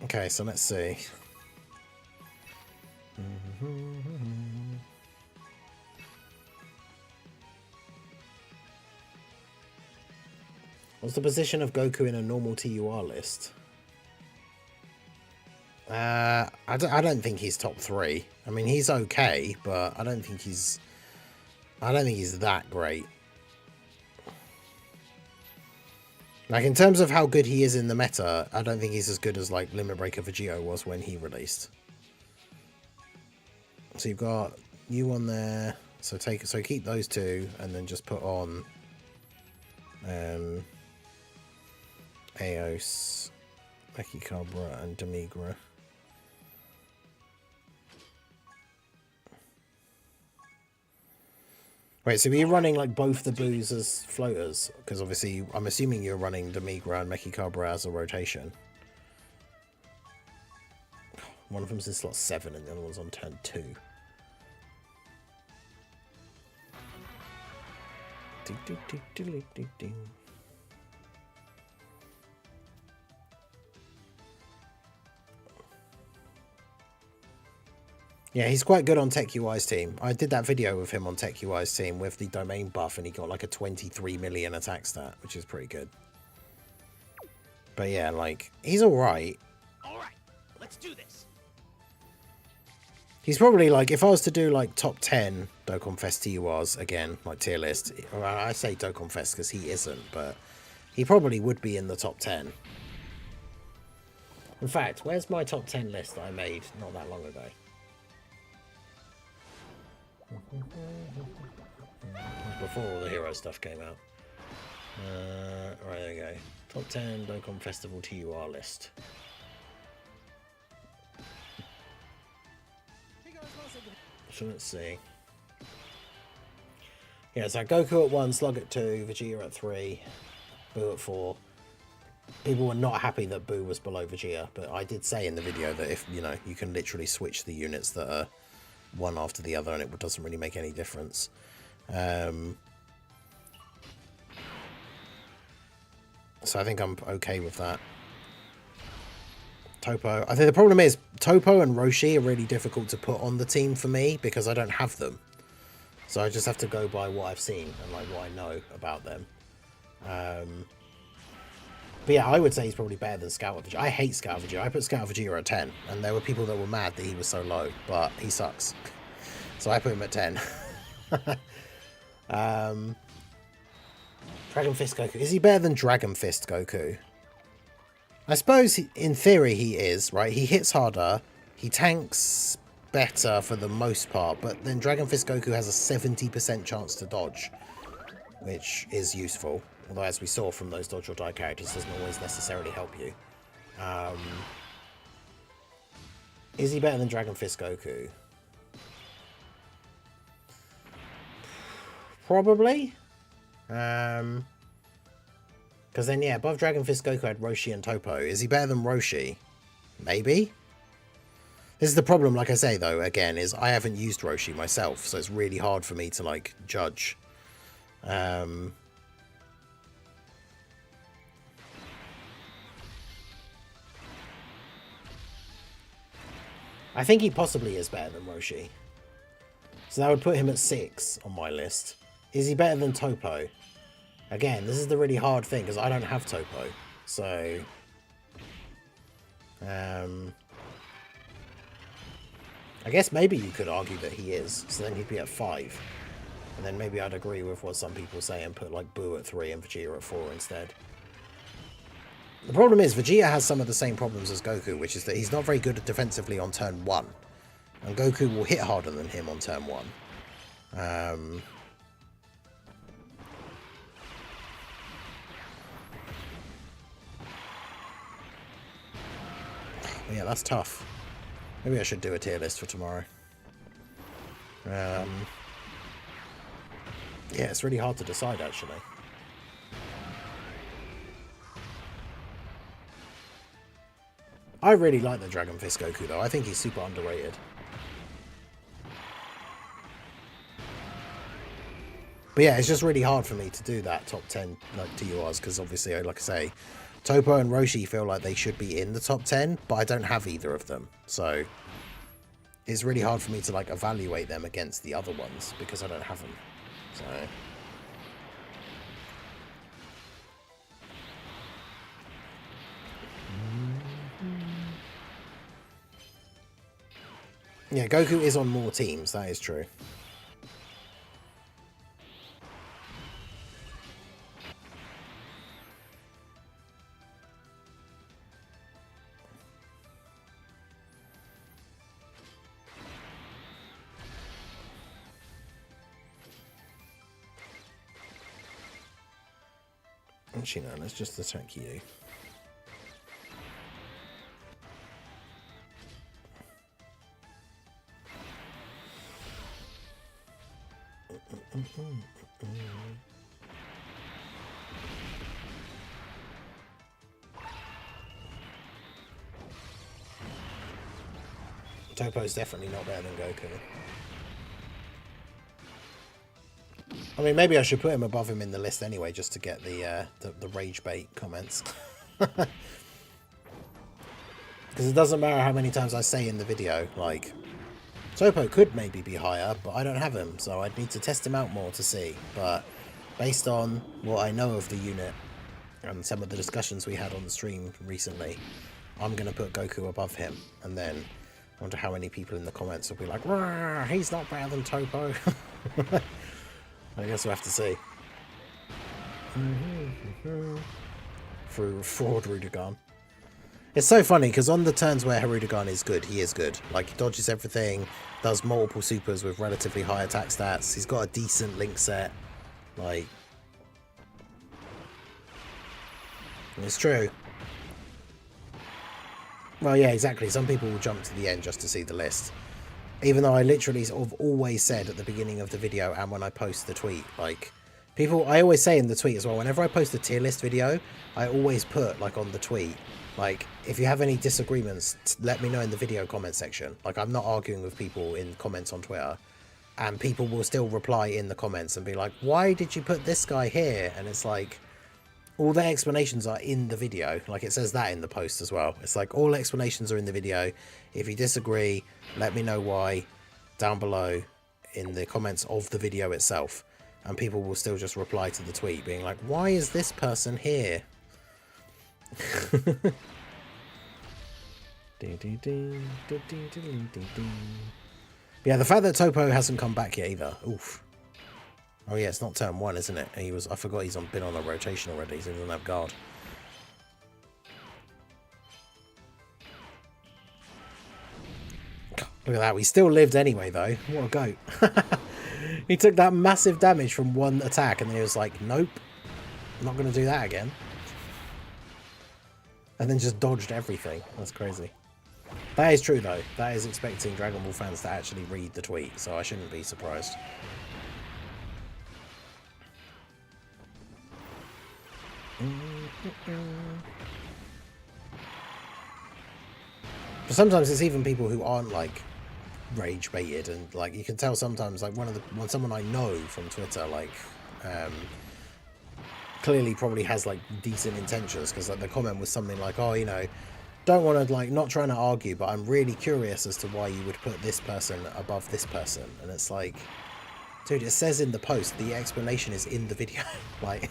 Okay, so let's see. What's the position of Goku in a normal TUR list? I don't think he's top 3. I mean, he's okay, but I don't think he's that great. Like, in terms of how good he is in the meta, I don't think he's as good as like Limit Breaker Vegeta was when he released. So you've got you on there. So keep those two, and then just put on Eos, Mechikabra, and Demigra. Wait, so are you running like both the Boos as floaters? Because obviously, I'm assuming you're running Demigra and Mechikabra as a rotation. One of them's in slot 7 and the other one's on turn 2. Yeah, he's quite good on TechUI's team. I did that video with him on TechUI's team with the domain buff, and he got like a 23 million attack stat, which is pretty good. But yeah, like, he's alright. Alright, let's do this. He's probably like, if I was to do like top 10 Dokkan Fest TURs again, like tier list, or I say Dokkan Fest because he isn't, but he probably would be in the top 10. In fact, where's my top 10 list that I made not that long ago? Before all the hero stuff came out. Right, there we go. Top 10 Dokkan Festival TUR list. So let's see. Yeah, so Goku at 1, Slug at 2, Vegeta at 3, Boo at 4. People were not happy that Boo was below Vegeta, but I did say in the video that if, you know, you can literally switch the units that are one after the other and it doesn't really make any difference. So I think I'm okay with that. Topo. I think the problem is Topo and Roshi are really difficult to put on the team for me because I don't have them. So I just have to go by what I've seen and like what I know about them. But yeah, I would say he's probably better than Scout Vegeta. I hate Scout Vegeta. I put Scout Vegeta at 10, and there were people that were mad that he was so low, but he sucks. So I put him at 10. Dragon Fist Goku. Is he better than Dragon Fist Goku? I suppose in theory he is, right? He hits harder. He tanks better for the most part, but then Dragon Fist Goku has a 70% chance to dodge, which is useful. Although, as we saw from those dodge or die characters, doesn't always necessarily help you. Is he better than Dragon Fist Goku? Probably. Because then, yeah, above Dragon Fist Goku had Roshi and Toppo. Is he better than Roshi? Maybe. This is the problem, like I say, though, again, is I haven't used Roshi myself, so it's really hard for me to, like, judge. I think he possibly is better than Roshi. So that would put him at 6 on my list. Is he better than Toppo? Again, this is the really hard thing, because I don't have Toppo. So... I guess maybe you could argue that he is, so then he'd be at 5. And then maybe I'd agree with what some people say and put like Boo at 3 and Vegeta at 4 instead. The problem is, Vegeta has some of the same problems as Goku, which is that he's not very good defensively on turn 1. And Goku will hit harder than him on turn 1. Yeah, that's tough. Maybe I should do a tier list for tomorrow. Yeah, it's really hard to decide, actually. I really like the Dragon Fist Goku, though. I think he's super underrated. But yeah, it's just really hard for me to do that top 10 like to yours, because obviously, like I say, Toppo and Roshi feel like they should be in the top 10, but I don't have either of them. So it's really hard for me to like evaluate them against the other ones because I don't have them. So yeah, Goku is on more teams, that is true. Actually, no, let's just attack you. Toppo's definitely not better than Goku. I mean, maybe I should put him above him in the list anyway, just to get the rage bait comments. Because it doesn't matter how many times I say in the video, like, Toppo could maybe be higher, but I don't have him, so I'd need to test him out more to see. But based on what I know of the unit and some of the discussions we had on the stream recently, I'm going to put Goku above him, and then I wonder how many people in the comments will be like, "Rah, he's not better than Toppo." I guess we'll have to see. Through fraud Rudigan. It's so funny because on the turns where Hirudegan is good, he is good. Like, he dodges everything, does multiple supers with relatively high attack stats. He's got a decent link set. Like, it's true. Well, yeah, exactly. Some people will jump to the end just to see the list. Even though I literally sort of always said at the beginning of the video and when I post the tweet, like, people, I always say in the tweet as well, whenever I post a tier list video, I always put, like, on the tweet, like, if you have any disagreements, let me know in the video comment section. Like, I'm not arguing with people in comments on Twitter, and people will still reply in the comments and be like, why did you put this guy here? And it's like, all the explanations are in the video. Like, it says that in the post as well. It's like, all explanations are in the video. If you disagree, let me know why down below in the comments of the video itself. And people will still just reply to the tweet being like, why is this person here? Yeah, the fact that Topo hasn't come back yet either. Oof. Oh yeah, it's not turn 1, isn't it? He was. I forgot he's been on a rotation already, so he doesn't have guard. Look at that. We still lived anyway, though. What a goat. He took that massive damage from one attack, and then he was like, nope, I'm not going to do that again. And then just dodged everything. That's crazy. That is true, though. That is expecting Dragon Ball fans to actually read the tweet, so I shouldn't be surprised. But sometimes it's even people who aren't, like, rage baited, and like you can tell sometimes, like when someone I know from Twitter, like clearly probably has like decent intentions, because like the comment was something like, oh, you know, don't want to, like, not trying to argue, but I'm really curious as to why you would put this person above this person. And it's like, dude, it says in the post, the explanation is in the video. Like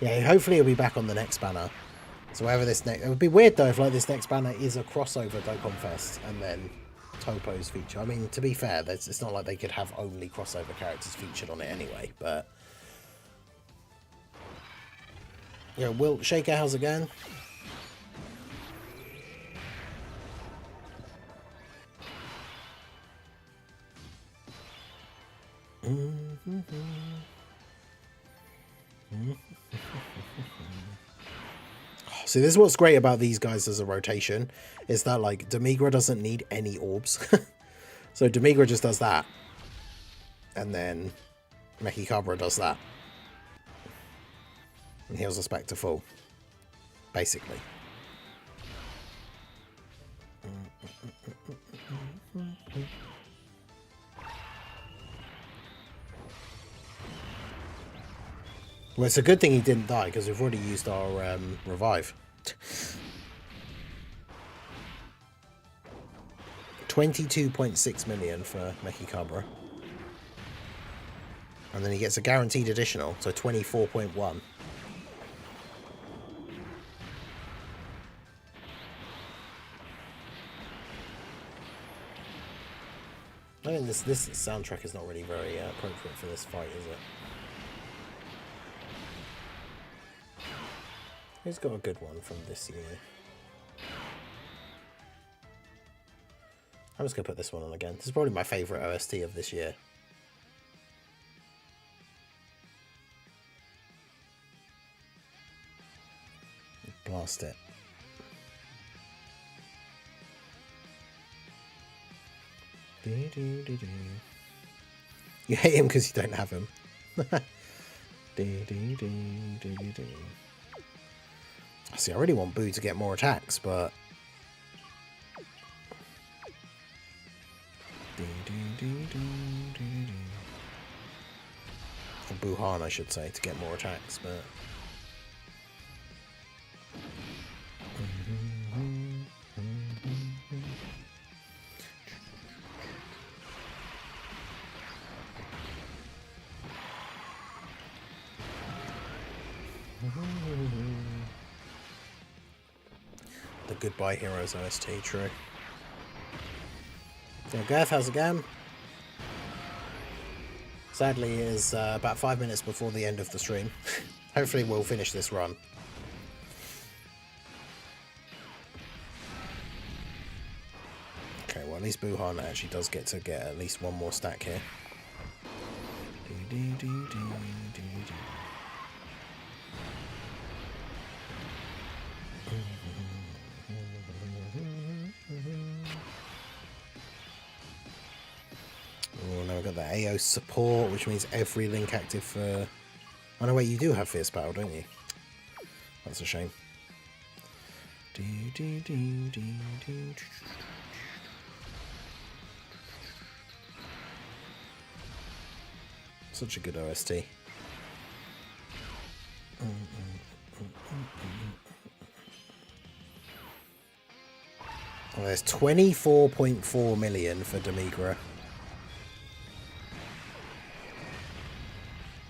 yeah, hopefully he'll be back on the next banner. So whatever this next... It would be weird, though, if like this next banner is a crossover Dokkan Fest and then Topo's feature. I mean, to be fair, it's not like they could have only crossover characters featured on it anyway, but... Yeah, Will, Shaker, how's it going? See, this is what's great about these guys as a rotation, is that, like, Demigra doesn't need any orbs. So Demigra just does that. And then Mechikabra does that. And heals us back to full. Basically. Well, it's a good thing he didn't die, because we've already used our revive. 22.6 million for Mechikabra. And then he gets a guaranteed additional, so 24.1. I think this soundtrack is not really very appropriate for this fight, is it? Who's got a good one from this year? I'm just going to put this one on again. This is probably my favourite OST of this year. Blast it. You hate him because you don't have him. See, I really want Boo to get more attacks, but... Or Buhan, I should say, to get more attacks, but... The Goodbye Heroes OST, true. So Gareth, how's it going? Sadly, it is about 5 minutes before the end of the stream. Hopefully we'll finish this run. Okay, well at least Buhan actually does get at least one more stack here. Oh, now we've got the AO support, which means every link active for... Oh no, wait, you do have Fierce Battle, don't you? That's a shame. Such a good OST. Well, there's 24.4 million for Demigra.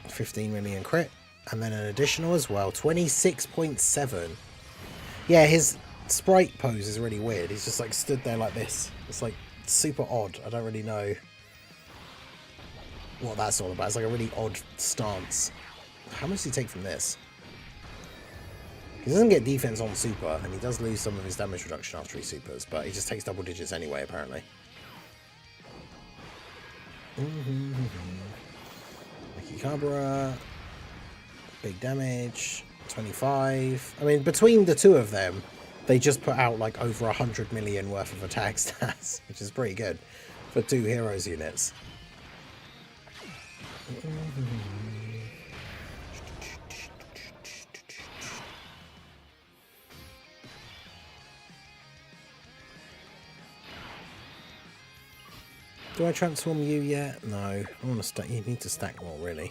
15 million crit. And then an additional as well, 26.7. Yeah, his sprite pose is really weird. He's just like stood there like this. It's like super odd. I don't really know what that's all about. It's like a really odd stance. How much does he take from this? He doesn't get defense on super, and he does lose some of his damage reduction after he supers, but he just takes double digits anyway, apparently. Makikabura, big damage, 25. I mean, between the two of them, they just put out like over 100 million worth of attack stats, which is pretty good for 2 heroes units. Do I transform you yet? No. I want to stack. You need to stack more, really.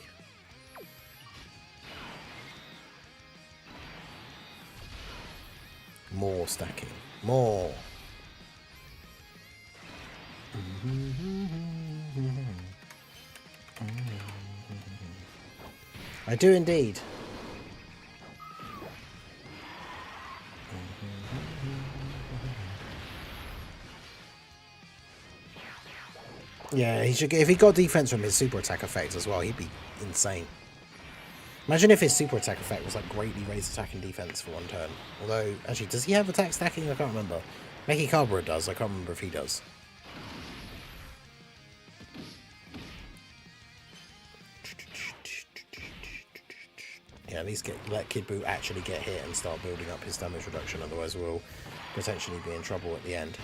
More stacking. More. I do indeed. Yeah, he should get, if he got defense from his super attack effect as well, he'd be insane. Imagine if his super attack effect was like greatly raised attack and defense for 1 turn. Although, actually, does he have attack stacking? I can't remember. Makikabura does. I can't remember if he does. Yeah, at least let Kid Buu actually get hit and start building up his damage reduction. Otherwise, we'll potentially be in trouble at the end.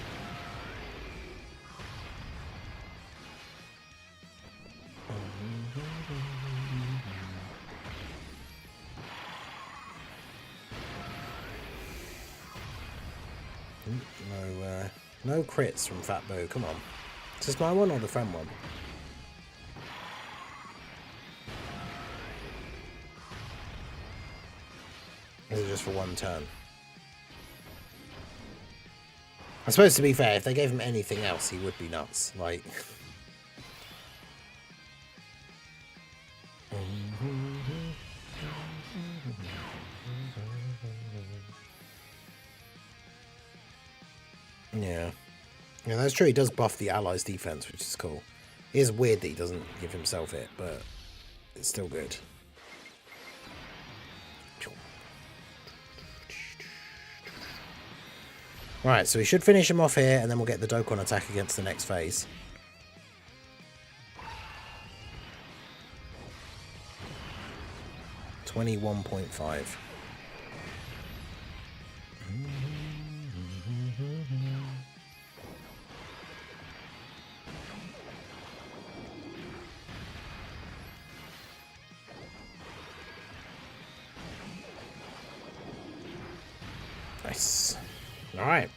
No crits from Fat Boo, come on. Is this my one or the friend one? Is it just for 1 turn? I suppose, to be fair, if they gave him anything else, he would be nuts. Like... Yeah. Yeah, that's true. He does buff the allies' defense, which is cool. It is weird that he doesn't give himself it, but it's still good. Right, so we should finish him off here, and then we'll get the Dokkan attack against the next phase. $21.5. Nice. All right.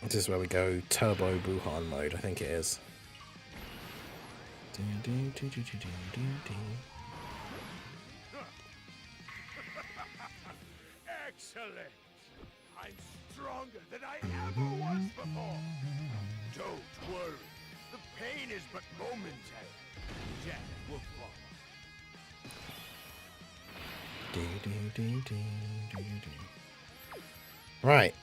This is where we go Turbo Buhan mode, I think it is. Excellent! I'm stronger than I ever was before. Don't worry. The pain is but momentary. Death will follow. Right.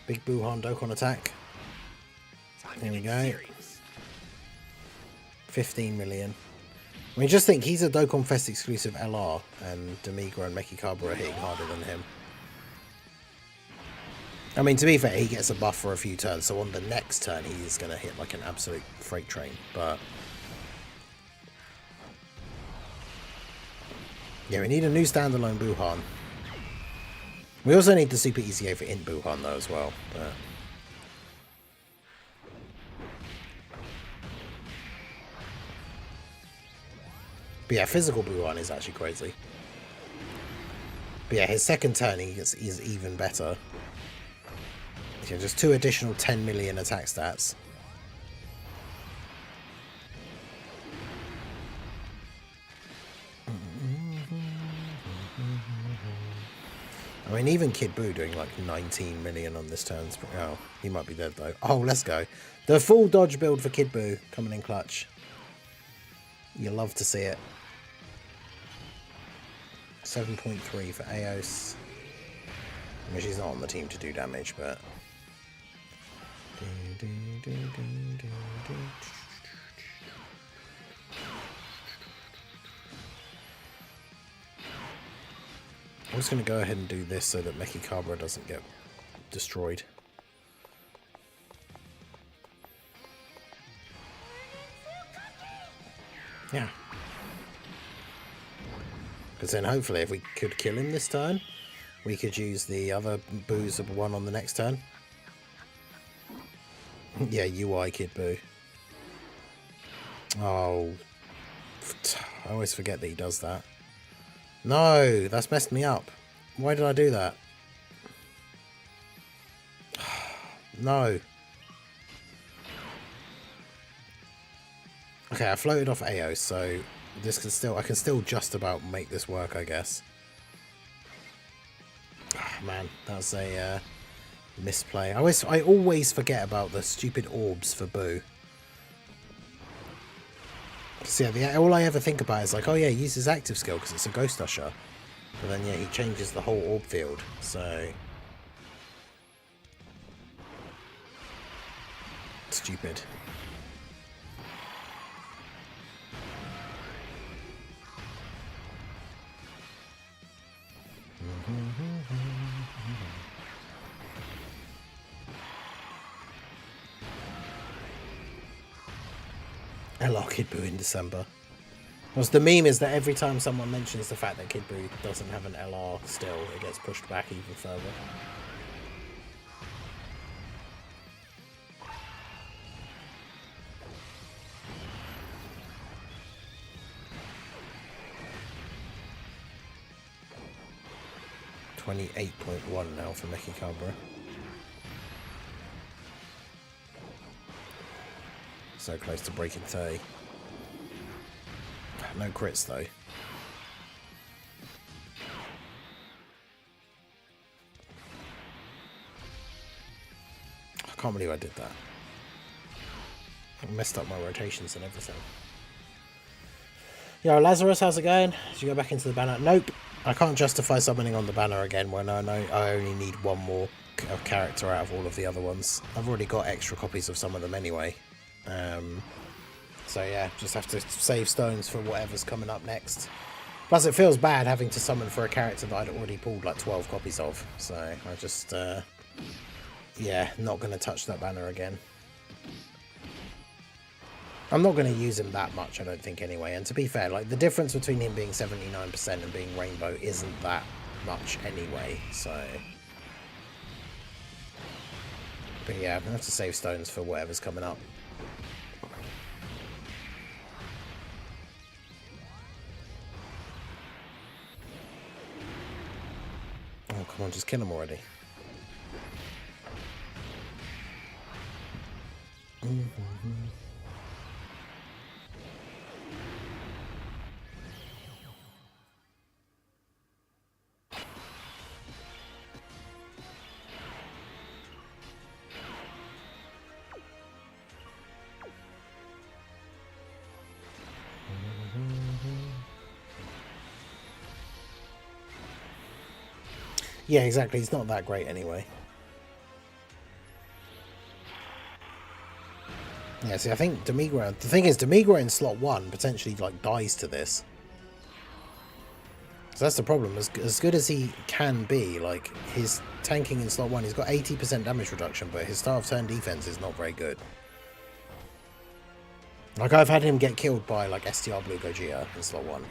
Big Buhan Dokkan attack. There we go. 15 million. I mean, just think, he's a Dokkan Fest exclusive LR, and Demigra and Makikabura are hitting harder than him. I mean, to be fair, he gets a buff for a few turns, so on the next turn he's going to hit like an absolute freight train, but... yeah, we need a new standalone Buhan. We also need the Super ECA for Int Buhan, though, as well, but... but yeah, physical Buhan is actually crazy. But yeah, his second turn is even better. Yeah, just 2 additional 10 million attack stats. I mean, even Kid Buu doing like 19 million on this turn. Oh, he might be dead though. Oh, let's go. The full dodge build for Kid Buu coming in clutch. You love to see it. 7.3 for Aos. I mean, she's not on the team to do damage, but... I'm just going to go ahead and do this so that Mechikabra doesn't get destroyed. Yeah. Because then hopefully if we could kill him this turn, we could use the other Boos of one on the next turn. Yeah, UI Kid Buu. Oh. I always forget that he does that. No, that's messed me up. Why did I do that? No. Okay, I floated off Aos, so this can still, I can still just about make this work, I guess. Oh, man, that's a misplay. I always forget about the stupid orbs for Buu. So yeah, all I ever think about is like, oh yeah, use his active skill because it's a Ghost Usher. But then yeah, he changes the whole orb field, so... Stupid. LR Kid Buu in December. Because the meme is that every time someone mentions the fact that Kid Buu doesn't have an LR still, it gets pushed back even further. $28.1 now for Mechikabra. So close to breaking 30. No crits though. I can't believe I did that. I messed up my rotations and everything. Yo, Lazarus, how's it going? Did you go back into the banner? Nope. I can't justify summoning on the banner again when I know I only need one more character out of all of the other ones. I've already got extra copies of some of them anyway. So yeah, just have to save stones for whatever's coming up next. Plus it feels bad having to summon for a character that I'd already pulled like 12 copies of. So I just, yeah, not going to touch that banner again. I'm not going to use him that much, I don't think, anyway. And to be fair, like, the difference between him being 79% and being Rainbow isn't that much anyway, so... But yeah, I'm going to have to save stones for whatever's coming up. Oh, come on, just kill him already. Yeah, exactly. He's not that great anyway. Yeah, see, I think Demigra... The thing is, Demigra in slot 1 potentially, like, dies to this. So that's the problem. As good as he can be, like, his tanking in slot 1, he's got 80% damage reduction, but his start of turn defense is not very good. Like, I've had him get killed by, like, STR Blue Gogeta in slot 1.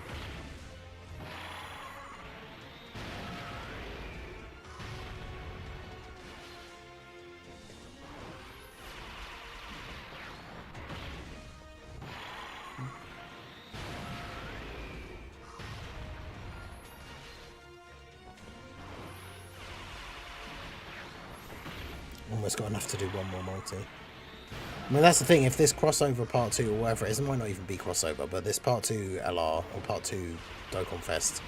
Almost got enough to do one more multi. I mean, that's the thing, if this crossover part 2 or whatever it is, it might not even be crossover, but this part 2 LR or part 2 Dokkan Fest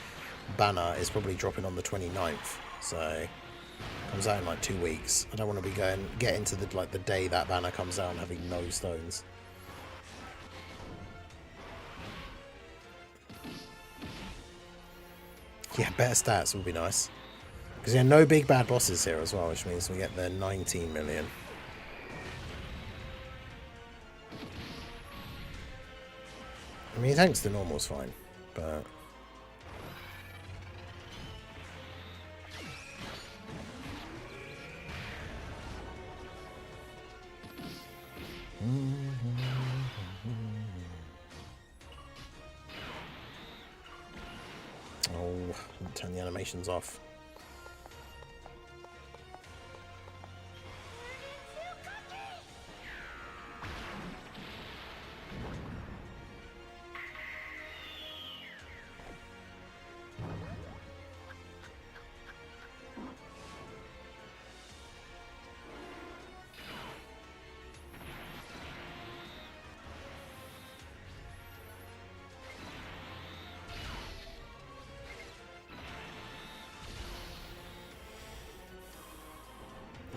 banner is probably dropping on the 29th. So comes out in like 2 weeks. I don't want to be getting to the day that banner comes out and having no stones. Yeah, better stats would be nice. Because yeah, no big bad bosses here as well, which means we get the 19 million. I mean, tanks the normal's fine, but... Oh, turn the animations off.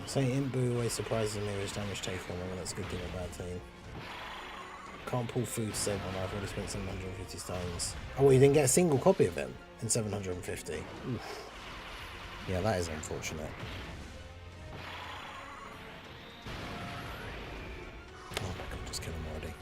Say Imbu always surprises me with his damage taken, whether that's a good thing or a bad thing. Can't pull food to save one, I've already spent 750 stones. Oh, well, you didn't get a single copy of them in 750. Oof. Yeah, that is unfortunate. Oh my god, just kill him already.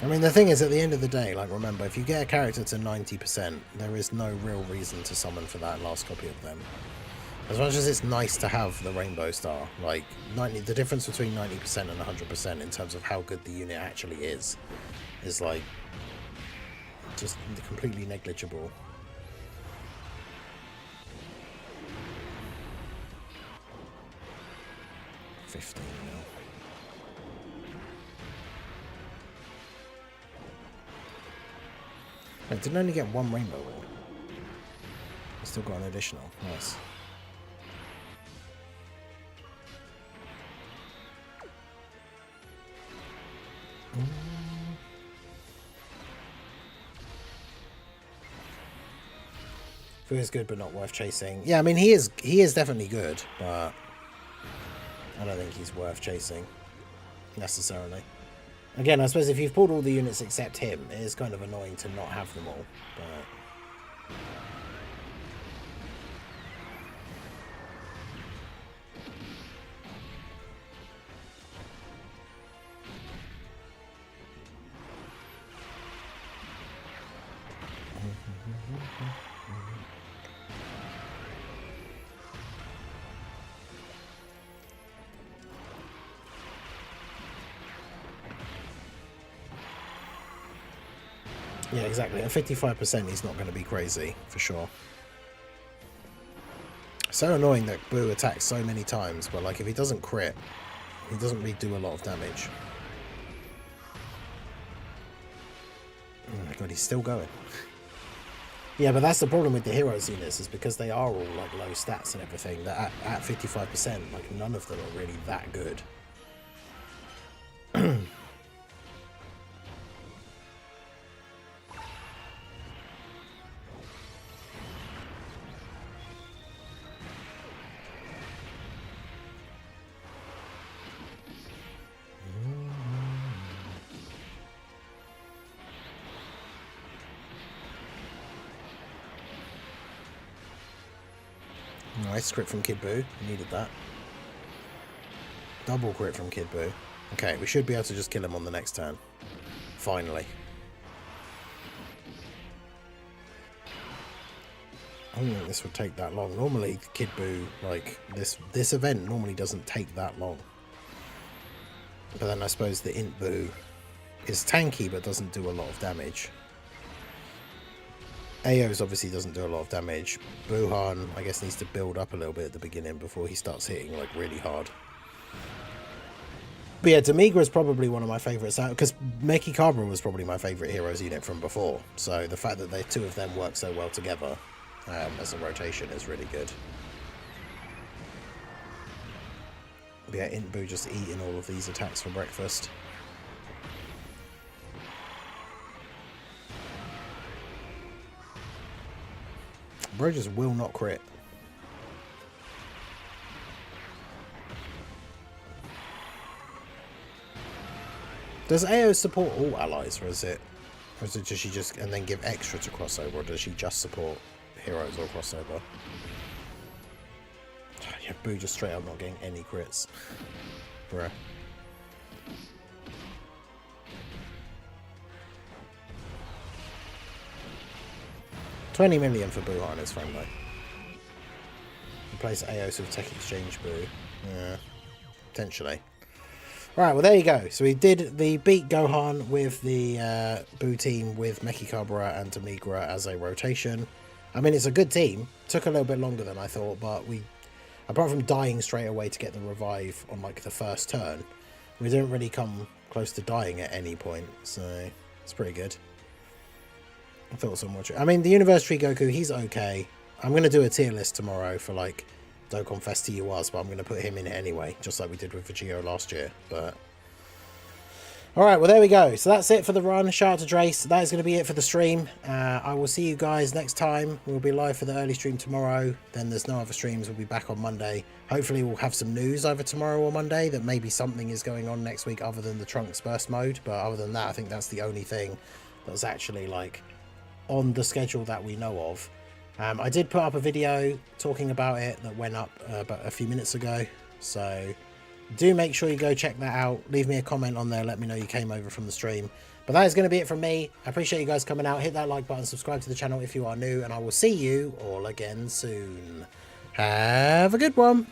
I mean, the thing is, at the end of the day, like, remember, if you get a character to 90%, there is no real reason to summon for that last copy of them. As much as it's nice to have the Rainbow Star, like, the difference between 90% and 100% in terms of how good the unit actually is like, just completely negligible. $15 mil. I didn't only get one rainbow orb. I still got an additional. Nice. Fu is good, but not worth chasing. Yeah, I mean he is definitely good, but I don't think he's worth chasing necessarily. Again, I suppose if you've pulled all the units except him, it is kind of annoying to not have them all, but... Yeah, exactly. At 55%, he's not going to be crazy, for sure. So annoying that Boo attacks so many times, but like if he doesn't crit, he doesn't really do a lot of damage. Oh my god, he's still going. Yeah, but that's the problem with the heroes units, is because they are all like low stats and everything, that at 55%, like none of them are really that good. Nice crit from Kid Buu. Needed that. Double crit from Kid Buu. Okay, we should be able to just kill him on the next turn. Finally. I don't think this would take that long. Normally, Kid Buu, like, this event normally doesn't take that long. But then I suppose the Int Buu is tanky but doesn't do a lot of damage. Ao's obviously doesn't do a lot of damage. Buhan, I guess, needs to build up a little bit at the beginning before he starts hitting, like, really hard. But yeah, Demigra is probably one of my favourites because Mekikabra was probably my favourite Heroes unit from before. So the fact that the two of them work so well together as a rotation is really good. But yeah, Intbu just eating all of these attacks for breakfast. Bro just will not crit. Does AO support all allies, or is it does she just and then give extra to crossover, or does she just support heroes or crossover? Yeah, Boo just straight up not getting any crits. Bruh. $20 million for Boo on his frame though. Replace AOS with Tech Exchange Boo. Yeah, potentially. Right, well there you go. So we did the beat Gohan with the Boo team with Mekikabra and Demigra as a rotation. I mean, it's a good team. Took a little bit longer than I thought, but we, apart from dying straight away to get the revive on like the first turn, we didn't really come close to dying at any point. So it's pretty good. I thought so much. I mean, the University Goku, he's okay. I'm going to do a tier list tomorrow for like Dokkan Fest TURs, but I'm going to put him in it anyway, just like we did with Vegeta last year. But alright, well there we go. So that's it for the run. Shout out to Drace. That is going to be it for the stream. I will see you guys next time. We'll be live for the early stream tomorrow. Then there's no other streams. We'll be back on Monday. Hopefully we'll have some news either tomorrow or Monday that maybe something is going on next week other than the Trunks burst mode. But other than that, I think that's the only thing that's actually like on the schedule that we know of. I did put up a video talking about it that went up about a few minutes ago, so do make sure you go check that out. Leave me a comment on there, let me know you came over from the stream. But that is going to be it from me. I appreciate you guys coming out. Hit that like button, subscribe to the channel if you are new, and I will see you all again soon. Have a good one.